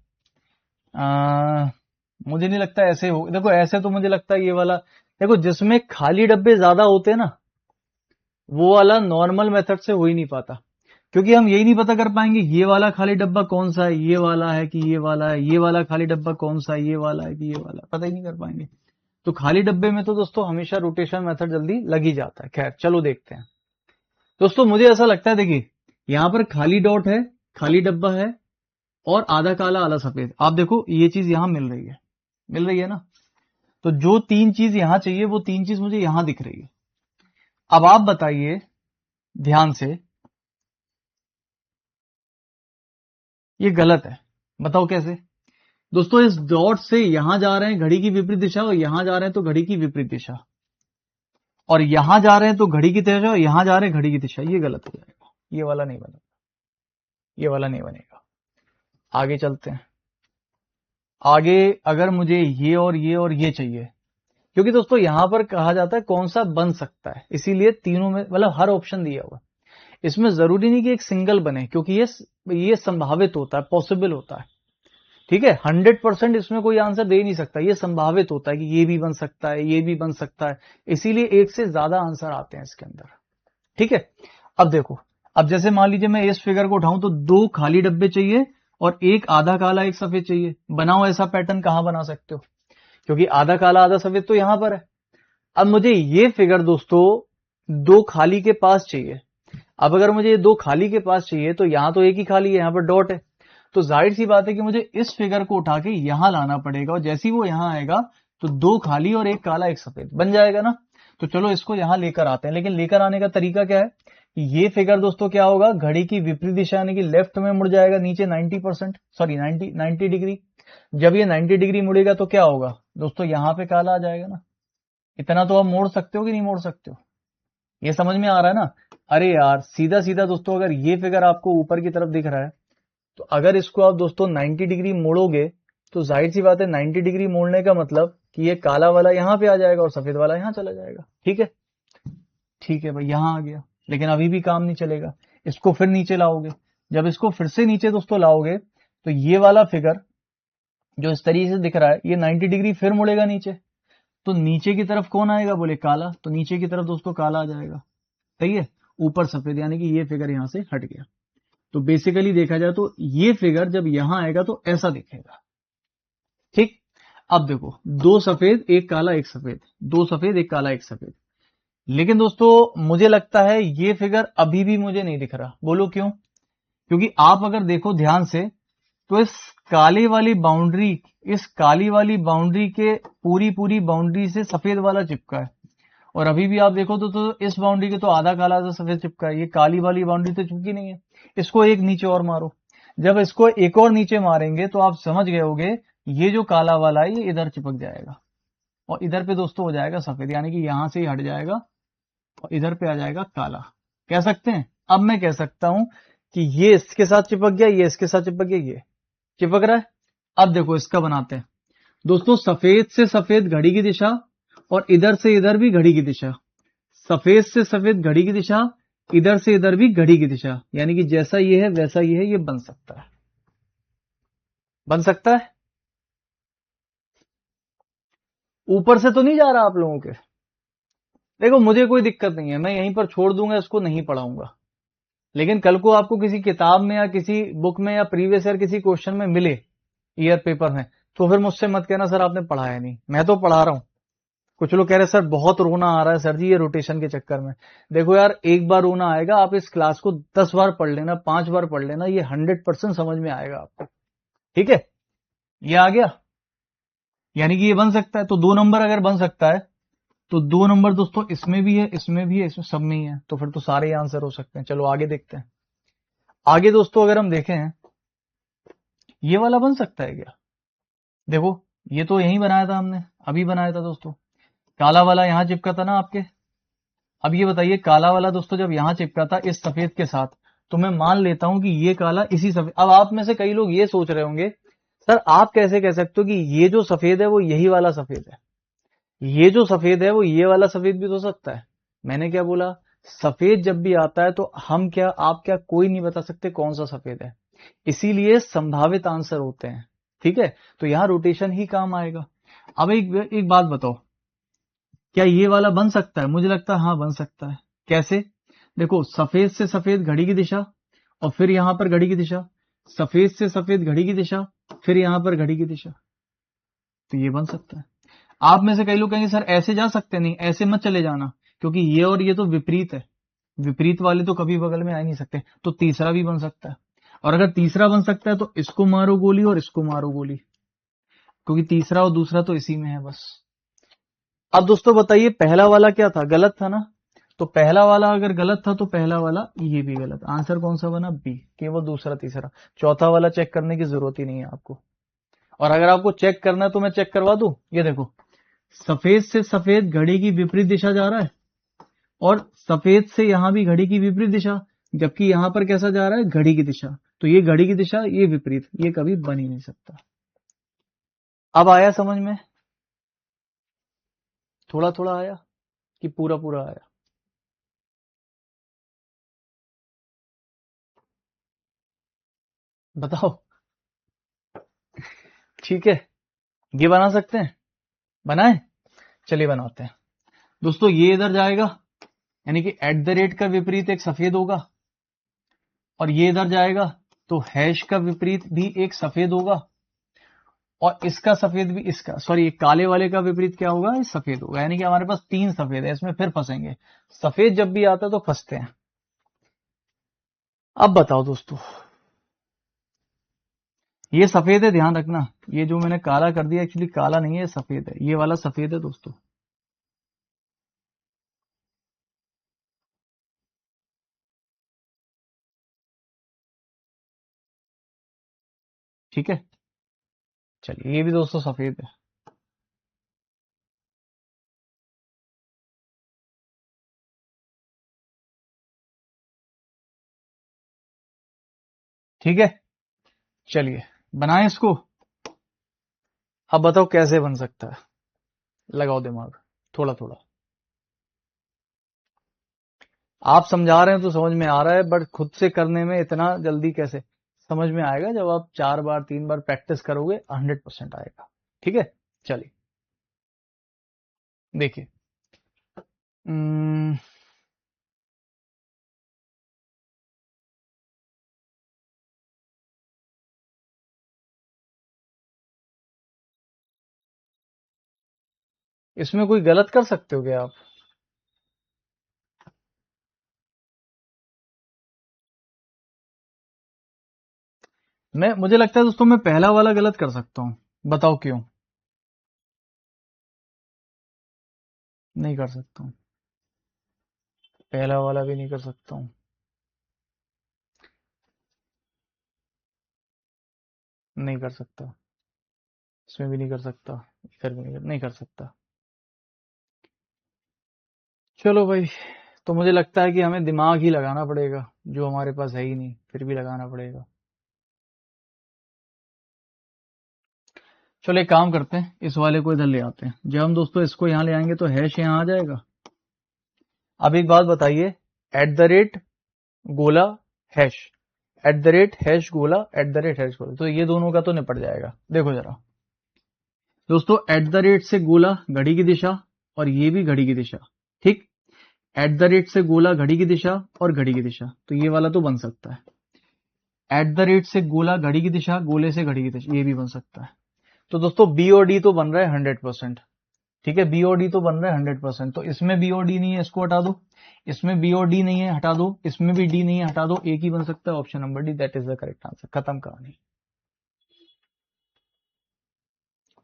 मुझे नहीं लगता ऐसे हो, देखो ऐसे तो मुझे लगता है ये वाला, देखो जिसमें खाली डब्बे ज्यादा होते हैं ना, वो वाला नॉर्मल मेथड से हो ही नहीं पाता, क्योंकि हम यही नहीं पता कर पाएंगे ये वाला खाली डब्बा कौन सा है, ये वाला है कि ये वाला है, ये वाला खाली डब्बा कौन सा है, ये वाला है कि ये वाला है, पता ही नहीं कर पाएंगे। तो खाली डब्बे में तो दोस्तों हमेशा रोटेशन मेथड जल्दी लग ही जाता है। खैर चलो देखते हैं दोस्तों, मुझे ऐसा लगता है, देखिए यहां पर खाली डॉट है, खाली डब्बा है, और आधा काला आधा सफेद। आप देखो ये चीज यहां मिल रही है ना, तो जो तीन चीज यहां चाहिए वो तीन चीज मुझे यहां दिख रही है। अब आप बताइए ध्यान से, ये गलत है, बताओ कैसे। दोस्तों इस डॉट से यहां जा रहे हैं घड़ी की विपरीत दिशा, और यहां जा रहे हैं तो घड़ी की विपरीत दिशा, और यहां जा रहे हैं तो घड़ी की दिशा, और यहां जा रहे हैं घड़ी की दिशा, ये गलत हो जाएगा, ये वाला नहीं बनेगा, ये वाला नहीं बनेगा। आगे चलते हैं, आगे अगर मुझे ये और ये और ये चाहिए, क्योंकि दोस्तों यहां पर कहा जाता है कौन सा बन सकता है, इसीलिए तीनों में मतलब हर ऑप्शन दिया हुआ, इसमें जरूरी नहीं कि एक सिंगल बने, क्योंकि ये संभावित होता है, पॉसिबल होता है। ठीक है, 100% इसमें कोई आंसर दे नहीं सकता, ये संभावित होता है कि ये भी बन सकता है, ये भी बन सकता है, इसीलिए एक से ज्यादा आंसर आते हैं इसके अंदर। ठीक है, अब देखो, अब जैसे मान लीजिए मैं इस फिगर को उठाऊं तो दो खाली डब्बे चाहिए और एक आधा काला एक सफेद चाहिए। बनाओ ऐसा पैटर्न, कहां बना सकते हो, क्योंकि आधा काला आधा सफेद तो यहां पर है। अब मुझे ये फिगर दोस्तों दो खाली के पास चाहिए। अब अगर मुझे ये दो खाली के पास चाहिए तो यहां तो एक ही खाली है, यहां पर डॉट है, तो जाहिर सी बात है कि मुझे इस फिगर को उठा के यहां लाना पड़ेगा, और जैसे ही वो यहां आएगा तो दो खाली और एक काला एक सफेद बन जाएगा ना। तो चलो इसको यहां लेकर आते हैं, लेकिन लेकर आने का तरीका क्या है, ये फिगर दोस्तों क्या होगा, घड़ी की विपरीत दिशा यानी कि लेफ्ट में मुड़ जाएगा नीचे 90%, सॉरी 90 डिग्री। जब ये 90 डिग्री मुड़ेगा तो क्या होगा दोस्तों, यहां पे काला आ जाएगा ना। इतना तो आप मोड़ सकते हो कि नहीं मोड़ सकते हो, ये समझ में आ रहा है ना। अरे यार सीधा सीधा दोस्तों, अगर ये फिगर आपको ऊपर की तरफ दिख रहा है, तो अगर इसको आप दोस्तों 90 डिग्री मोड़ोगे, तो जाहिर सी बात है 90 डिग्री मोड़ने का मतलब कि ये काला वाला यहां पे आ जाएगा और सफेद वाला यहां चला जाएगा। ठीक है, ठीक है भाई, यहां आ गया, लेकिन अभी भी काम नहीं चलेगा, इसको फिर नीचे लाओगे। जब इसको फिर से नीचे दोस्तों लाओगे, तो ये वाला फिगर जो इस तरीके से दिख रहा है, ये 90 डिग्री फिर मुड़ेगा नीचे, तो नीचे की तरफ कौन आएगा, बोले काला, तो नीचे की तरफ दोस्तों काला आ जाएगा। सही है, ऊपर सफेद, यानी कि ये फिगर यहां से हट गया। तो बेसिकली देखा जाए तो ये फिगर जब यहां आएगा तो ऐसा दिखेगा। ठीक, अब देखो दो सफेद एक काला एक सफेद, दो सफेद एक काला एक सफेद, लेकिन दोस्तों मुझे लगता है ये फिगर अभी भी मुझे नहीं दिख रहा। बोलो क्यों, क्योंकि आप अगर देखो ध्यान से, तो इस काली वाली बाउंड्री, इस काली वाली बाउंड्री के पूरी पूरी बाउंड्री से सफेद वाला चिपका है, और अभी भी आप देखो तो इस बाउंड्री के तो आधा काला आधा सफेद चिपका है, ये काली वाली बाउंड्री तो चिपकी नहीं है। इसको एक नीचे और मारो, जब इसको एक और नीचे मारेंगे तो आप समझ गए होगे, ये जो काला वाला है ये इधर चिपक जाएगा, और इधर पे दोस्तों हो जाएगा सफेद, यानी कि यहां से ही हट जाएगा और इधर पे आ जाएगा काला। कह सकते हैं, अब मैं कह सकता हूं कि ये इसके साथ चिपक गया, ये इसके साथ चिपक गया, ये चिपक रहा है। अब देखो इसका बनाते हैं दोस्तों, सफेद से सफेद घड़ी की दिशा, और इधर से इधर भी घड़ी की दिशा, सफेद से सफेद घड़ी की दिशा, इधर से इधर भी घड़ी की दिशा, यानी कि जैसा ये है वैसा ये है, ये बन सकता है, बन सकता है। ऊपर से तो नहीं जा रहा आप लोगों के, देखो मुझे कोई दिक्कत नहीं है, मैं यहीं पर छोड़ दूंगा, इसको नहीं पढ़ाऊंगा, लेकिन कल को आपको किसी किताब में या किसी बुक में या प्रीवियस ईयर किसी क्वेश्चन में मिले ईयर पेपर में, तो फिर मुझसे मत कहना सर आपने पढ़ाया नहीं, मैं तो पढ़ा रहा हूं। कुछ लोग कह रहे सर बहुत रोना आ रहा है सर जी ये रोटेशन के चक्कर में। देखो यार, एक बार रोना आएगा, आप इस क्लास को 10 बार पढ़ लेना, 5 बार पढ़ लेना, ये 100% समझ में आएगा आपको। ठीक है, ये आ गया, यानी कि ये बन सकता है। तो 2 नंबर अगर बन सकता है तो 2 नंबर दोस्तों इसमें भी है, इसमें भी है, इसमें सब में ही है, तो फिर तो सारे ही आंसर हो सकते हैं। चलो आगे देखते हैं। आगे दोस्तों अगर हम देखें, ये वाला बन सकता है क्या? देखो ये तो यही बनाया था हमने, अभी बनाया था दोस्तों, काला वाला यहां चिपका था ना आपके। अब ये बताइए, काला वाला दोस्तों जब यहां चिपका था इस सफेद के साथ, तो मैं मान लेता हूं कि ये काला इसी सफेद। अब आप में से कई लोग ये सोच रहे होंगे सर आप कैसे कह सकते हो कि ये जो सफेद है वो यही वाला सफेद है, ये जो सफेद है वो ये वाला सफेद भी तो हो सकता है। मैंने क्या बोला, सफेद जब भी आता है तो हम क्या, आप क्या, कोई नहीं बता सकते कौन सा सफेद है, इसीलिए संभावित आंसर होते हैं। ठीक है, तो यहां रोटेशन ही काम आएगा। अब एक बात बताओ, क्या ये वाला बन सकता है? मुझे लगता है हाँ बन सकता है। कैसे? देखो सफेद से सफेद घड़ी की दिशा, और फिर यहां पर घड़ी की दिशा, सफेद से सफेद घड़ी की दिशा, फिर यहां पर घड़ी की दिशा, तो ये बन सकता है। आप में से कई लोग कहेंगे सर ऐसे जा सकते नहीं, ऐसे मत चले जाना, क्योंकि ये और ये तो विपरीत है, विपरीत वाले तो कभी बगल में आ ही नहीं सकते। तो तीसरा भी बन सकता है, और अगर तीसरा बन सकता है तो इसको मारो गोली और इसको मारो गोली, क्योंकि तीसरा और दूसरा तो इसी में है बस। अब दोस्तों बताइए, पहला वाला क्या था? गलत था ना। तो पहला वाला अगर गलत था तो पहला वाला ये भी गलत। आंसर कौन सा बना? बी, केवल दूसरा तीसरा। चौथा वाला चेक करने की जरूरत ही नहीं है आपको। और अगर आपको चेक करना है तो मैं चेक करवा दूं। ये देखो, सफेद से सफेद घड़ी की विपरीत दिशा जा रहा है, और सफेद से यहां भी घड़ी की विपरीत दिशा, जबकि यहां पर कैसा जा रहा है? घड़ी की दिशा। तो ये घड़ी की दिशा, ये विपरीत, ये कभी बन ही नहीं सकता। अब आया समझ में? थोड़ा थोड़ा आया कि पूरा पूरा आया? बताओ। ठीक है, ये बना सकते हैं? बनाए? चलिए बनाते हैं। दोस्तों ये इधर जाएगा, यानी कि एट द रेट का विपरीत एक सफेद होगा, और ये इधर जाएगा तो हैश का विपरीत भी एक सफेद होगा, और इसका सफेद भी, इसका सॉरी काले वाले का विपरीत क्या होगा? ये सफेद होगा। यानी कि हमारे पास 3 सफेद है, इसमें फिर फंसेंगे। सफेद जब भी आता है तो फंसते हैं। अब बताओ दोस्तों, ये सफेद है, ध्यान रखना, ये जो मैंने काला कर दिया एक्चुअली काला नहीं है, ये सफेद है, ये वाला सफेद है दोस्तों। ठीक है, चलिए ये भी दोस्तों सफेद है। ठीक है, चलिए बनाएं इसको। अब बताओ कैसे बन सकता है, लगाओ दिमाग थोड़ा थोड़ा। आप समझा रहे हैं तो समझ में आ रहा है, बट खुद से करने में इतना जल्दी कैसे समझ में आएगा? जब आप 4 बार 3 बार प्रैक्टिस करोगे 100% आएगा। ठीक है, चलिए देखिए। उम्म, इसमें कोई गलत कर सकते हो क्या आप? मुझे लगता है दोस्तों मैं पहला वाला गलत कर सकता हूं, बताओ क्यों? नहीं कर सकता हूं, पहला वाला भी नहीं कर सकता हूं, नहीं कर सकता, इसमें भी नहीं कर सकता, इधर भी नहीं कर सकता। चलो भाई, तो मुझे लगता है कि हमें दिमाग ही लगाना पड़ेगा, जो हमारे पास है ही नहीं, फिर भी लगाना पड़ेगा। चलो एक काम करते हैं, इस वाले को इधर ले आते हैं। जब हम दोस्तों इसको यहाँ ले आएंगे तो हैश यहाँ आ जाएगा। अब एक बात बताइए, एट द रेट गोला hash, at the rate hash गोला, एट द रेट हैश गोला, तो ये दोनों का तो निपट जाएगा। देखो जरा दोस्तों, एट द रेट से गोला घड़ी की दिशा, और ये भी घड़ी की दिशा। ठीक, एट द रेट से गोला घड़ी की दिशा और घड़ी की दिशा, तो ये वाला तो बन सकता है। एट द रेट से गोला घड़ी की दिशा, गोले से घड़ी की दिशा, ये भी बन सकता है। तो दोस्तों बी और डी तो बन रहा है 100%। ठीक है, बी और डी तो बन रहा है 100%। तो इसमें बी और डी नहीं है, इसको हटा दो। इसमें बी और डी नहीं है, हटा दो। इसमें भी डी नहीं है, हटा दो। एक ही बन सकता है, option number D, that is the correct answer. खत्म कहानी।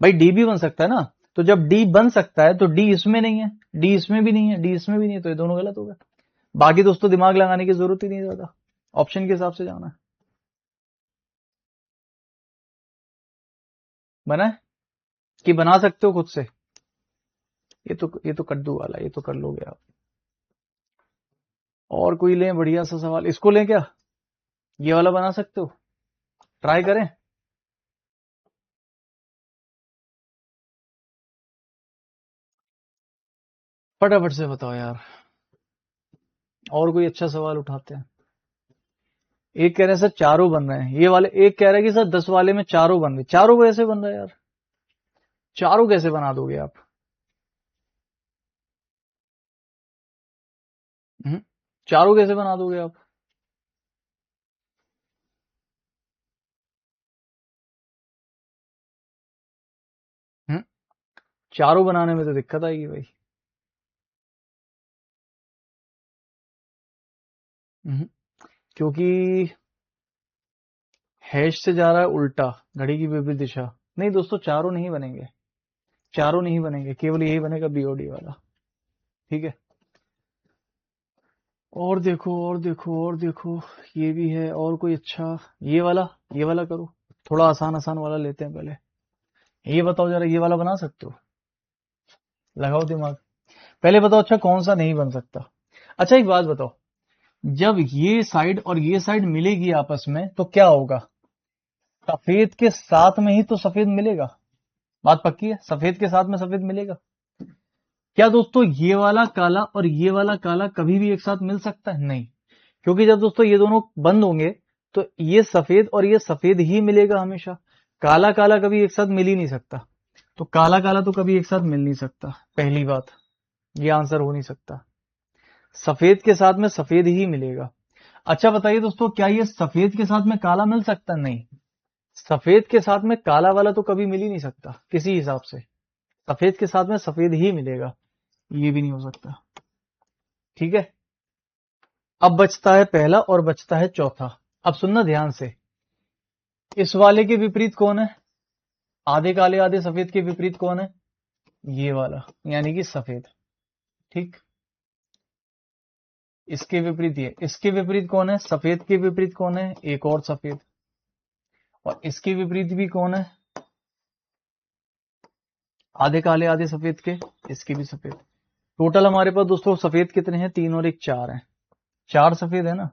भाई डी भी बन सकता है ना, तो जब डी बन सकता है तो डी इसमें नहीं है, डी इसमें भी नहीं है, डी इसमें भी नहीं है, तो ये दोनों गलत हो गए। बाकी दोस्तों दिमाग लगाने की जरूरत ही नहीं ज्यादा, ऑप्शन के हिसाब से जाना है। बना है कि बना सकते हो खुद से? ये तो कद्दू वाला, ये तो कर लोगे आप। और कोई लें बढ़िया सा सवाल, इसको लें क्या? ये वाला बना सकते हो? ट्राई करें? फटाफट से बताओ यार, और कोई अच्छा सवाल उठाते हैं। एक कह रहे हैं सर चारों बन रहे हैं, ये वाले एक कह रहे हैं कि सर 10 वाले में चारों बन रहे। चारों कैसे बन रहे हैं यार? चारों कैसे बना दोगे आप? हम्म, चारों कैसे बना दोगे आप? हम्म, चारों बनाने में तो दिक्कत आएगी भाई। हम्म, क्योंकि हैश से जा रहा है उल्टा, घड़ी की विपरीत दिशा। नहीं दोस्तों, चारों नहीं बनेंगे, चारों नहीं बनेंगे, केवल यही बनेगा बीओडी वाला। ठीक है, और देखो और देखो और देखो, ये भी है और कोई अच्छा? ये वाला करो, थोड़ा आसान आसान वाला लेते हैं पहले। ये बताओ जरा, ये वाला बना सकते हो? लगाओ दिमाग। पहले बताओ अच्छा कौन सा नहीं बन सकता। अच्छा एक बात बताओ, जब ये साइड और ये साइड मिलेगी आपस में तो क्या होगा? सफेद के साथ में ही तो सफेद मिलेगा। बात पक्की है, सफेद के साथ में सफेद मिलेगा। क्या दोस्तों ये वाला काला और ये वाला काला कभी भी एक साथ मिल सकता है? नहीं, क्योंकि जब दोस्तों ये दोनों बंद होंगे तो ये सफेद और ये सफेद ही मिलेगा हमेशा। काला काला कभी एक साथ मिल ही नहीं सकता, तो काला काला तो कभी एक साथ मिल नहीं सकता, पहली बात, ये आंसर हो नहीं सकता। सफेद के साथ में सफेद ही मिलेगा। अच्छा बताइए दोस्तों, क्या ये सफेद के साथ में काला मिल सकता है? नहीं, सफेद के साथ में काला वाला तो कभी मिल ही नहीं सकता किसी हिसाब से। सफेद के साथ में सफेद ही मिलेगा, ये भी नहीं हो सकता। ठीक है, अब बचता है पहला और बचता है चौथा। अब सुनना ध्यान से, इस वाले के विपरीत कौन है? आधे काले आधे सफेद के विपरीत कौन है? ये वाला, यानी कि सफेद। ठीक, इसके विपरीत ये, इसके विपरीत कौन है? सफेद के विपरीत कौन है? एक और सफेद। और इसके विपरीत भी कौन है? आधे काले आधे सफेद के, इसके भी सफेद। टोटल हमारे पास दोस्तों सफेद कितने हैं? 3 और 1 4 हैं। 4 सफेद है ना।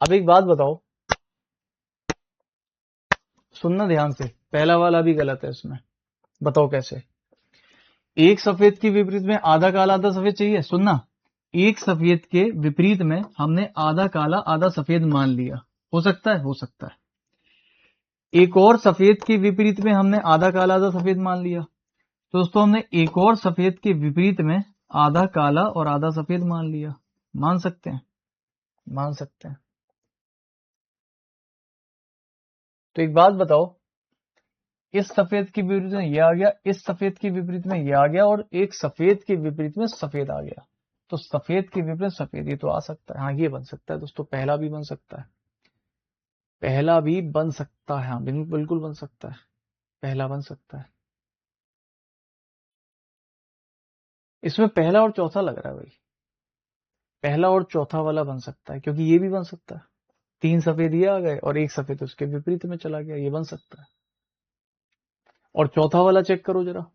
अब एक बात बताओ, सुनना ध्यान से, पहला वाला भी गलत है इसमें। बताओ कैसे? एक सफेद के विपरीत में आधा काला आधा सफेद चाहिए, सुनना। एक सफेद के विपरीत में हमने आधा काला आधा सफेद मान लिया, हो सकता है? हो सकता है। एक और सफेद के विपरीत में हमने आधा काला आधा सफेद मान लिया, तो दोस्तों हमने एक और सफेद के विपरीत में आधा काला और आधा सफेद मान लिया। मान सकते हैं? मान सकते हैं। तो एक बात बताओ, इस सफेद के विपरीत में ये आ गया, इस सफेद के विपरीत में ये आ गया, और एक सफेद के विपरीत में सफेद आ गया, तो सफेद के विपरीत सफेद, ये तो आ सकता है। हाँ ये बन सकता है दोस्तों, पहला भी बन सकता है, पहला भी बन सकता है। हाँ बिल्कुल बिल्कुल बन सकता है, पहला बन सकता है। इसमें पहला और चौथा लग रहा है भाई, पहला और चौथा वाला बन सकता है, क्योंकि ये भी बन सकता है। 3 सफेद ये आ गए और एक सफेद उसके विपरीत में चला गया, ये बन सकता है। और चौथा वाला चेक करो जरा,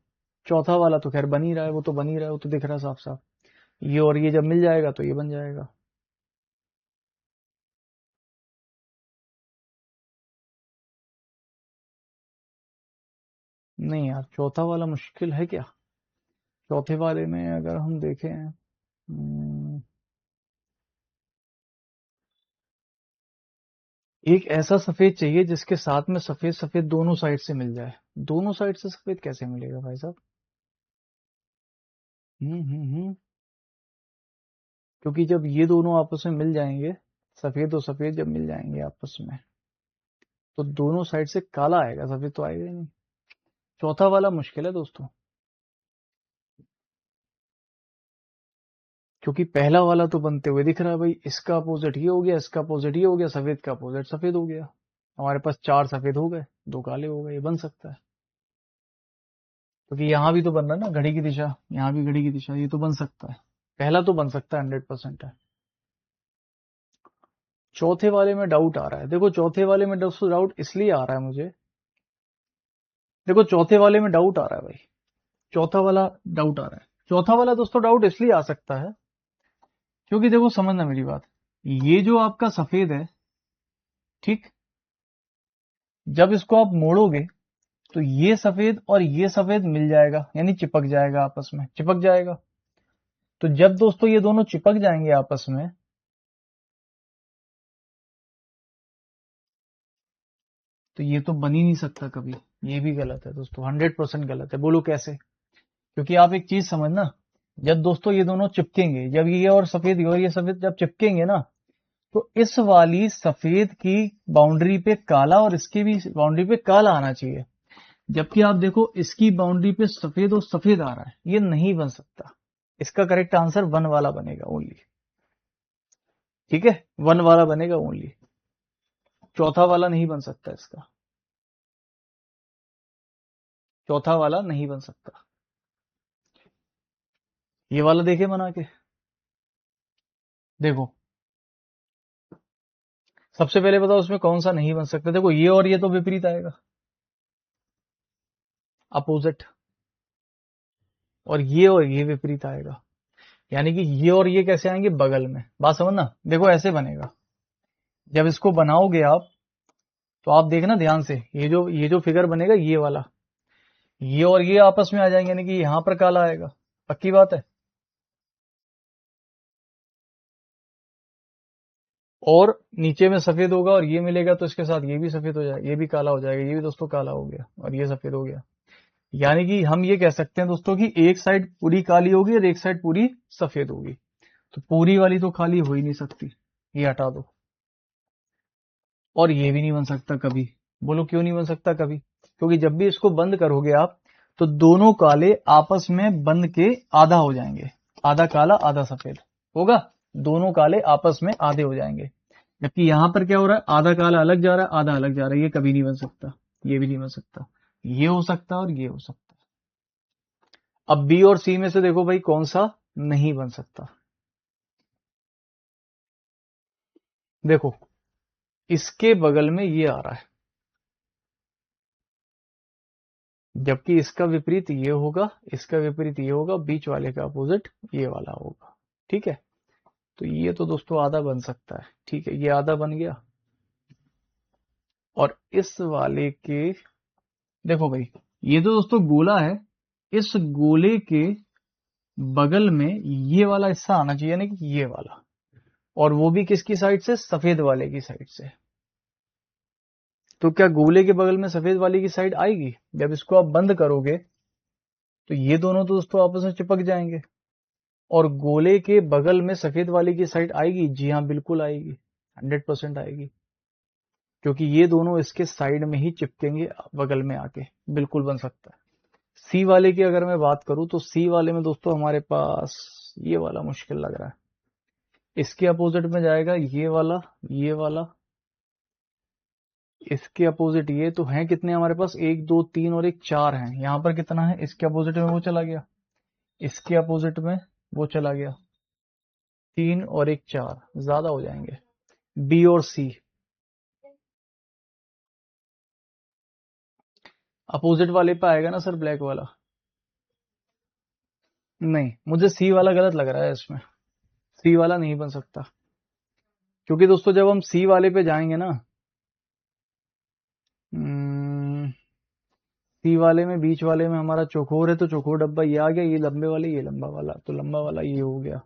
चौथा वाला तो खैर बन ही रहा है, वो तो बन ही रहा है, वो तो दिख रहा है साफ साफ। ये और ये जब मिल जाएगा तो ये बन जाएगा। नहीं यार, चौथा वाला मुश्किल है क्या? चौथे वाले में अगर हम देखें, एक ऐसा सफेद चाहिए जिसके साथ में सफेद सफेद दोनों साइड से मिल जाए। दोनों साइड से सफेद कैसे मिलेगा भाई साहब? हम्म। क्योंकि जब ये दोनों आपस में मिल जाएंगे, सफेद और सफेद जब मिल जाएंगे आपस में, तो दोनों साइड से काला आएगा, सफेद तो आएगा ही नहीं। चौथा वाला मुश्किल है दोस्तों, क्योंकि पहला वाला तो बनते हुए दिख रहा है भाई, इसका अपोजिट ये हो गया, इसका अपोजिट ये हो गया, सफेद का अपोजिट सफेद हो गया। हमारे पास 4 सफेद हो गए, 2 काले हो गए, ये बन सकता है। क्योंकि यहाँ भी तो बन रहा है ना घड़ी की दिशा, यहाँ भी घड़ी की दिशा, ये तो बन सकता है, पहला तो बन सकता है, 100% है। चौथे वाले में डाउट आ रहा है। देखो चौथे वाले में दोस्तों डाउट इसलिए आ रहा है मुझे, देखो चौथे वाले में डाउट आ रहा है भाई, चौथा वाला डाउट आ रहा है। चौथा वाला दोस्तों डाउट इसलिए आ सकता है क्योंकि देखो समझना मेरी बात, ये जो आपका सफेद है, ठीक, जब इसको आप मोड़ोगे तो ये सफेद और ये सफेद मिल जाएगा, यानी चिपक जाएगा, आपस में चिपक जाएगा। तो जब दोस्तों ये दोनों चिपक जाएंगे आपस में, तो ये तो बन ही नहीं सकता कभी। ये भी गलत है दोस्तों, 100% गलत है। बोलो कैसे? क्योंकि आप एक चीज समझना, जब दोस्तों ये दोनों चिपकेंगे, जब ये और सफेद और ये सफेद जब चिपकेंगे ना, तो इस वाली सफेद की बाउंड्री पे काला और इसकी भी बाउंड्री पे काला आना चाहिए, जबकि आप देखो इसकी बाउंड्री पे सफेद और सफेद आ रहा है, ये नहीं बन सकता। इसका करेक्ट आंसर 1 वाला बनेगा ओनली, ठीक है, 1 वाला बनेगा ओनली, चौथा वाला नहीं बन सकता इसका, चौथा वाला नहीं बन सकता। ये वाला देखे बना के, देखो सबसे पहले बताओ उसमें कौन सा नहीं बन सकता। देखो ये और ये तो विपरीत आएगा, अपोजिट, और ये विपरीत आएगा, यानी कि ये और ये कैसे आएंगे, बगल में। बात समझना, देखो ऐसे बनेगा। जब इसको बनाओगे आप, तो आप देखना ध्यान से, ये जो फिगर बनेगा ये वाला, ये और ये आपस में आ जाएंगे, यानी कि यहां पर काला आएगा, पक्की बात है। और नीचे में सफेद होगा और ये मिलेगा, तो इसके साथ ये भी सफेद हो जाएगा, ये भी काला हो जाएगा, ये भी दोस्तों काला हो गया और ये सफेद हो गया। यानी कि हम ये कह सकते हैं दोस्तों कि एक साइड पूरी काली होगी और एक साइड पूरी सफेद होगी, तो पूरी वाली तो खाली हो ही नहीं सकती, ये हटा दो। और ये भी नहीं बन सकता कभी। बोलो क्यों नहीं बन सकता कभी? क्योंकि जब भी इसको बंद करोगे आप, तो दोनों काले आपस में बंद के आधा हो जाएंगे, आधा काला आधा सफेद होगा, दोनों काले आपस में आधे हो जाएंगे। जबकि यहां पर क्या हो रहा है, आधा काला अलग जा रहा है, आधा अलग जा रहा है, ये कभी नहीं बन सकता, ये भी नहीं बन सकता। ये हो सकता है और ये हो सकता है। अब बी और सी में से देखो भाई कौन सा नहीं बन सकता। देखो इसके बगल में ये आ रहा है, जबकि इसका विपरीत ये होगा, इसका विपरीत ये होगा, बीच वाले का अपोजिट ये वाला होगा, ठीक है। तो ये तो दोस्तों आधा बन सकता है, ठीक है, ये आधा बन गया। और इस वाले के, देखो भाई ये तो दोस्तों गोला है, इस गोले के बगल में ये वाला हिस्सा आना चाहिए, यानी कि ये वाला, और वो भी किसकी साइड से, सफेद वाले की साइड से। तो क्या गोले के बगल में सफेद वाले की साइड आएगी? जब इसको आप बंद करोगे तो ये दोनों तो दोस्तों आपस में चिपक जाएंगे, और गोले के बगल में सफेद वाले की साइड आएगी, जी हाँ बिल्कुल आएगी, 100% आएगी, क्योंकि ये दोनों इसके साइड में ही चिपकेंगे बगल में आके, बिल्कुल बन सकता है। सी वाले की अगर मैं बात करूं, तो सी वाले में दोस्तों हमारे पास ये वाला मुश्किल लग रहा है, इसके अपोजिट में जाएगा ये वाला, ये वाला, इसके अपोजिट ये, तो हैं कितने हमारे पास, 1 2 3 और एक 4 हैं। यहाँ पर कितना है, इसके अपोजिट में वो चला गया, इसके अपोजिट में वो चला गया, 3 और एक 4 ज्यादा हो जाएंगे, बी और सी। अपोजिट वाले पे आएगा ना सर ब्लैक वाला? नहीं, मुझे सी वाला गलत लग रहा है इसमें, सी वाला नहीं बन सकता। क्योंकि दोस्तों जब हम सी वाले पे जाएंगे ना, सी वाले में बीच वाले में हमारा चौकोर है, तो चौकोर डब्बा ये आ गया, ये लंबे वाले, ये लंबा वाला, तो लंबा वाला ये हो गया।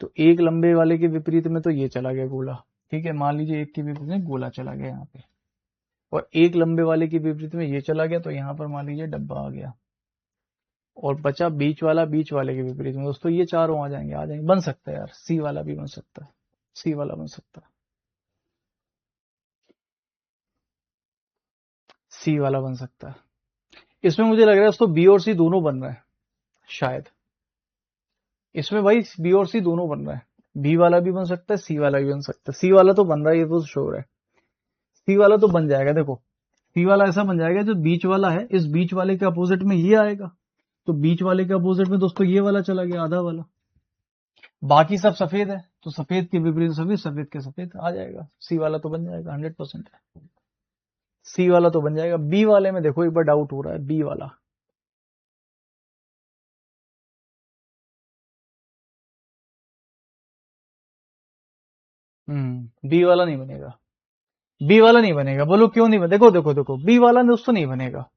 तो एक लंबे वाले के विपरीत में तो ये चला गया गोला, ठीक है, मान लीजिए एक के विपरीत में गोला चला गया यहाँ पे, और एक लंबे वाले के विपरीत में ये चला गया, तो यहाँ पर मान लीजिए डब्बा आ गया, और बचा बीच वाला, बीच वाले के विपरीत में दोस्तों ये चारों आ जाएंगे, बन सकता है यार, सी वाला भी बन सकता है, सी वाला बन सकता है। सी वाला बन सकता है। इसमें मुझे लग रहा है दोस्तों बी और सी दोनों बन रहा है शायद। इसमें भाई बी और सी दोनों बन रहा है, बी वाला भी बन सकता है, सी वाला भी बन सकता है। सी वाला तो बन रहा है, ये तो श्योर है। सी वाला तो बन जाएगा। देखो सी वाला ऐसा बन जाएगा, जो बीच वाला है इस बीच वाले के अपोजिट में ये आएगा, तो बीच वाले के अपोजिट में दोस्तों ये वाला चला गया, आधा वाला। बाकी सब सफेद है, तो सफेद के विपरीत सफेद, सफेद के सफेद आ जाएगा। सी वाला तो बन जाएगा 100% है। सी वाला तो बन जाएगा। बी वाले में देखो एक बार डाउट हो रहा है, बी वाला। बी वाला नहीं बनेगा। बी वाला नहीं बनेगा, बोलो क्यों नहीं बनेगा? देखो देखो देखो, बी वाला दोस्तों नहीं बनेगा।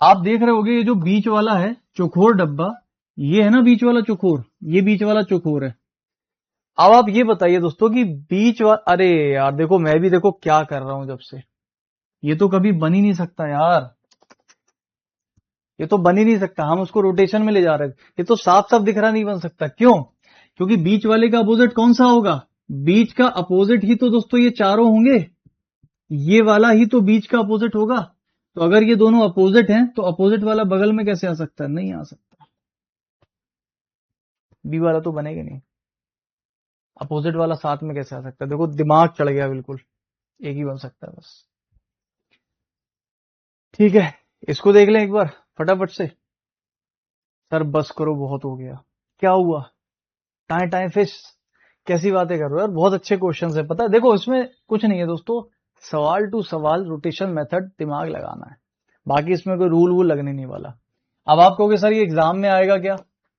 आप देख रहे होगे ये जो बीच वाला है चौकोर डब्बा, ये है ना बीच वाला चौकोर, ये बीच वाला चौकोर है। अब आप ये बताइए दोस्तों कि बीच वाला, अरे यार देखो मैं भी देखो क्या कर रहा हूं जब से, ये तो कभी बन ही नहीं सकता यार, ये तो बन ही नहीं सकता। हम उसको रोटेशन में ले जा रहे थे, ये तो साफ साफ दिख रहा नहीं बन सकता। क्यों? क्योंकि बीच वाले का अपोजिट कौन सा होगा? बीच का अपोजिट ही तो दोस्तों ये चारों होंगे, ये वाला ही तो बीच का अपोजिट होगा। तो अगर ये दोनों अपोजिट हैं तो अपोजिट वाला बगल में कैसे आ सकता है? नहीं आ सकता। बी वाला तो बनेगा नहीं, अपोजिट वाला साथ में कैसे आ सकता है? देखो दिमाग चढ़ गया बिल्कुल, एक ही बन सकता है बस। ठीक है, इसको देख लें एक बार फटाफट से। सर बस करो, बहुत हो गया। क्या हुआ? टाइम टाइम फिश, कैसी बातें कर रहे हो यार? बहुत अच्छे क्वेश्चन है, पता है। देखो इसमें कुछ नहीं है दोस्तों, सवाल टू सवाल रोटेशन मेथड दिमाग लगाना है, बाकी इसमें कोई रूल वूल लगने नहीं वाला। अब आप कहोगे सर ये एग्जाम में आएगा क्या?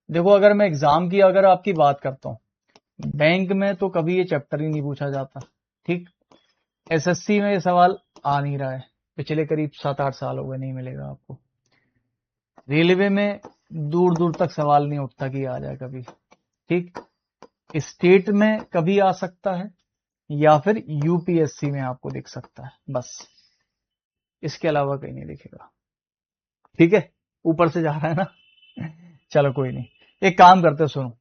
देखो अगर मैं एग्जाम की अगर आपकी बात करता हूँ, बैंक में तो कभी ये चैप्टर ही नहीं पूछा जाता, ठीक। एसएससी में ये सवाल आ नहीं रहा है, पिछले करीब 7-8 साल हो गए, नहीं मिलेगा आपको। रेलवे में दूर दूर तक सवाल नहीं उठता कि आ जाए कभी, ठीक। स्टेट में कभी आ सकता है, या फिर यूपीएससी में आपको दिख सकता है, बस इसके अलावा कहीं नहीं दिखेगा। ठीक है, ऊपर से जा रहा है ना। चलो कोई नहीं, एक काम करते हैं, सुनो।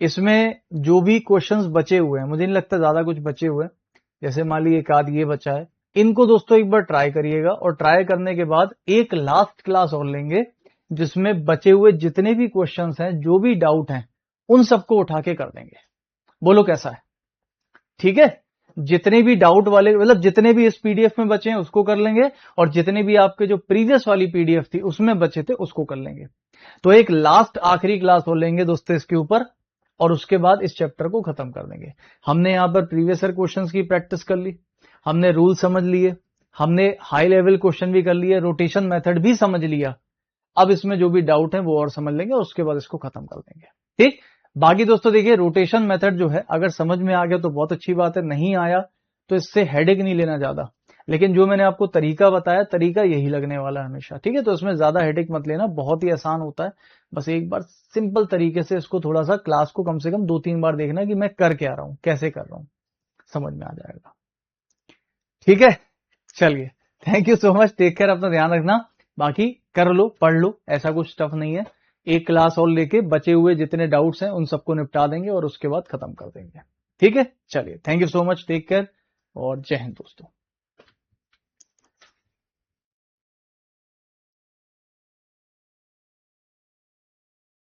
इसमें जो भी क्वेश्चंस बचे हुए हैं, मुझे नहीं लगता ज्यादा कुछ बचे हुए हैं, जैसे मान ली एक आध ये बचा है, इनको दोस्तों एक बार ट्राई करिएगा, और ट्राई करने के बाद एक लास्ट क्लास और लेंगे जिसमें बचे हुए जितने भी क्वेश्चंस हैं, जो भी डाउट हैं, उन सबको उठा के कर देंगे। बोलो कैसा है? ठीक है, जितने भी डाउट वाले, मतलब जितने भी इस पीडीएफ में बचे हैं उसको कर लेंगे, और जितने भी आपके जो प्रीवियस वाली पीडीएफ थी उसमें बचे थे उसको कर लेंगे। तो एक लास्ट आखिरी क्लास हो लेंगे दोस्तों इसके ऊपर, और उसके बाद इस चैप्टर को खत्म कर देंगे। हमने यहां पर प्रीवियस ईयर क्वेश्चंस की प्रैक्टिस कर ली, हमने रूल समझ लिए, हमने हाई लेवल क्वेश्चन भी कर लिए, रोटेशन मेथड भी समझ लिया। अब इसमें जो भी डाउट है वो और समझ लेंगे, और उसके बाद इसको खत्म कर देंगे, ठीक। बाकी दोस्तों देखिए, रोटेशन मेथड जो है अगर समझ में आ गया तो बहुत अच्छी बात है, नहीं आया तो इससे हेडेक नहीं लेना ज्यादा। लेकिन जो मैंने आपको तरीका बताया, तरीका यही लगने वाला है हमेशा, ठीक है। तो इसमें ज्यादा हेडेक मत लेना, बहुत ही आसान होता है। बस एक बार सिंपल तरीके से इसको थोड़ा सा क्लास को कम से कम 2-3 बार देखना कि मैं कर क्या रहा हूं, कैसे कर रहा हूं, समझ में आ जाएगा। ठीक है, चलिए, thank you so much, take care, अपना ध्यान रखना। बाकी कर लो, पढ़ लो, ऐसा कुछ टफ नहीं है। एक क्लास और लेके बचे हुए जितने डाउट्स हैं उन सबको निपटा देंगे, और उसके बाद खत्म कर देंगे। ठीक है, चलिए, thank you so much, take care, और जय हिंद दोस्तों।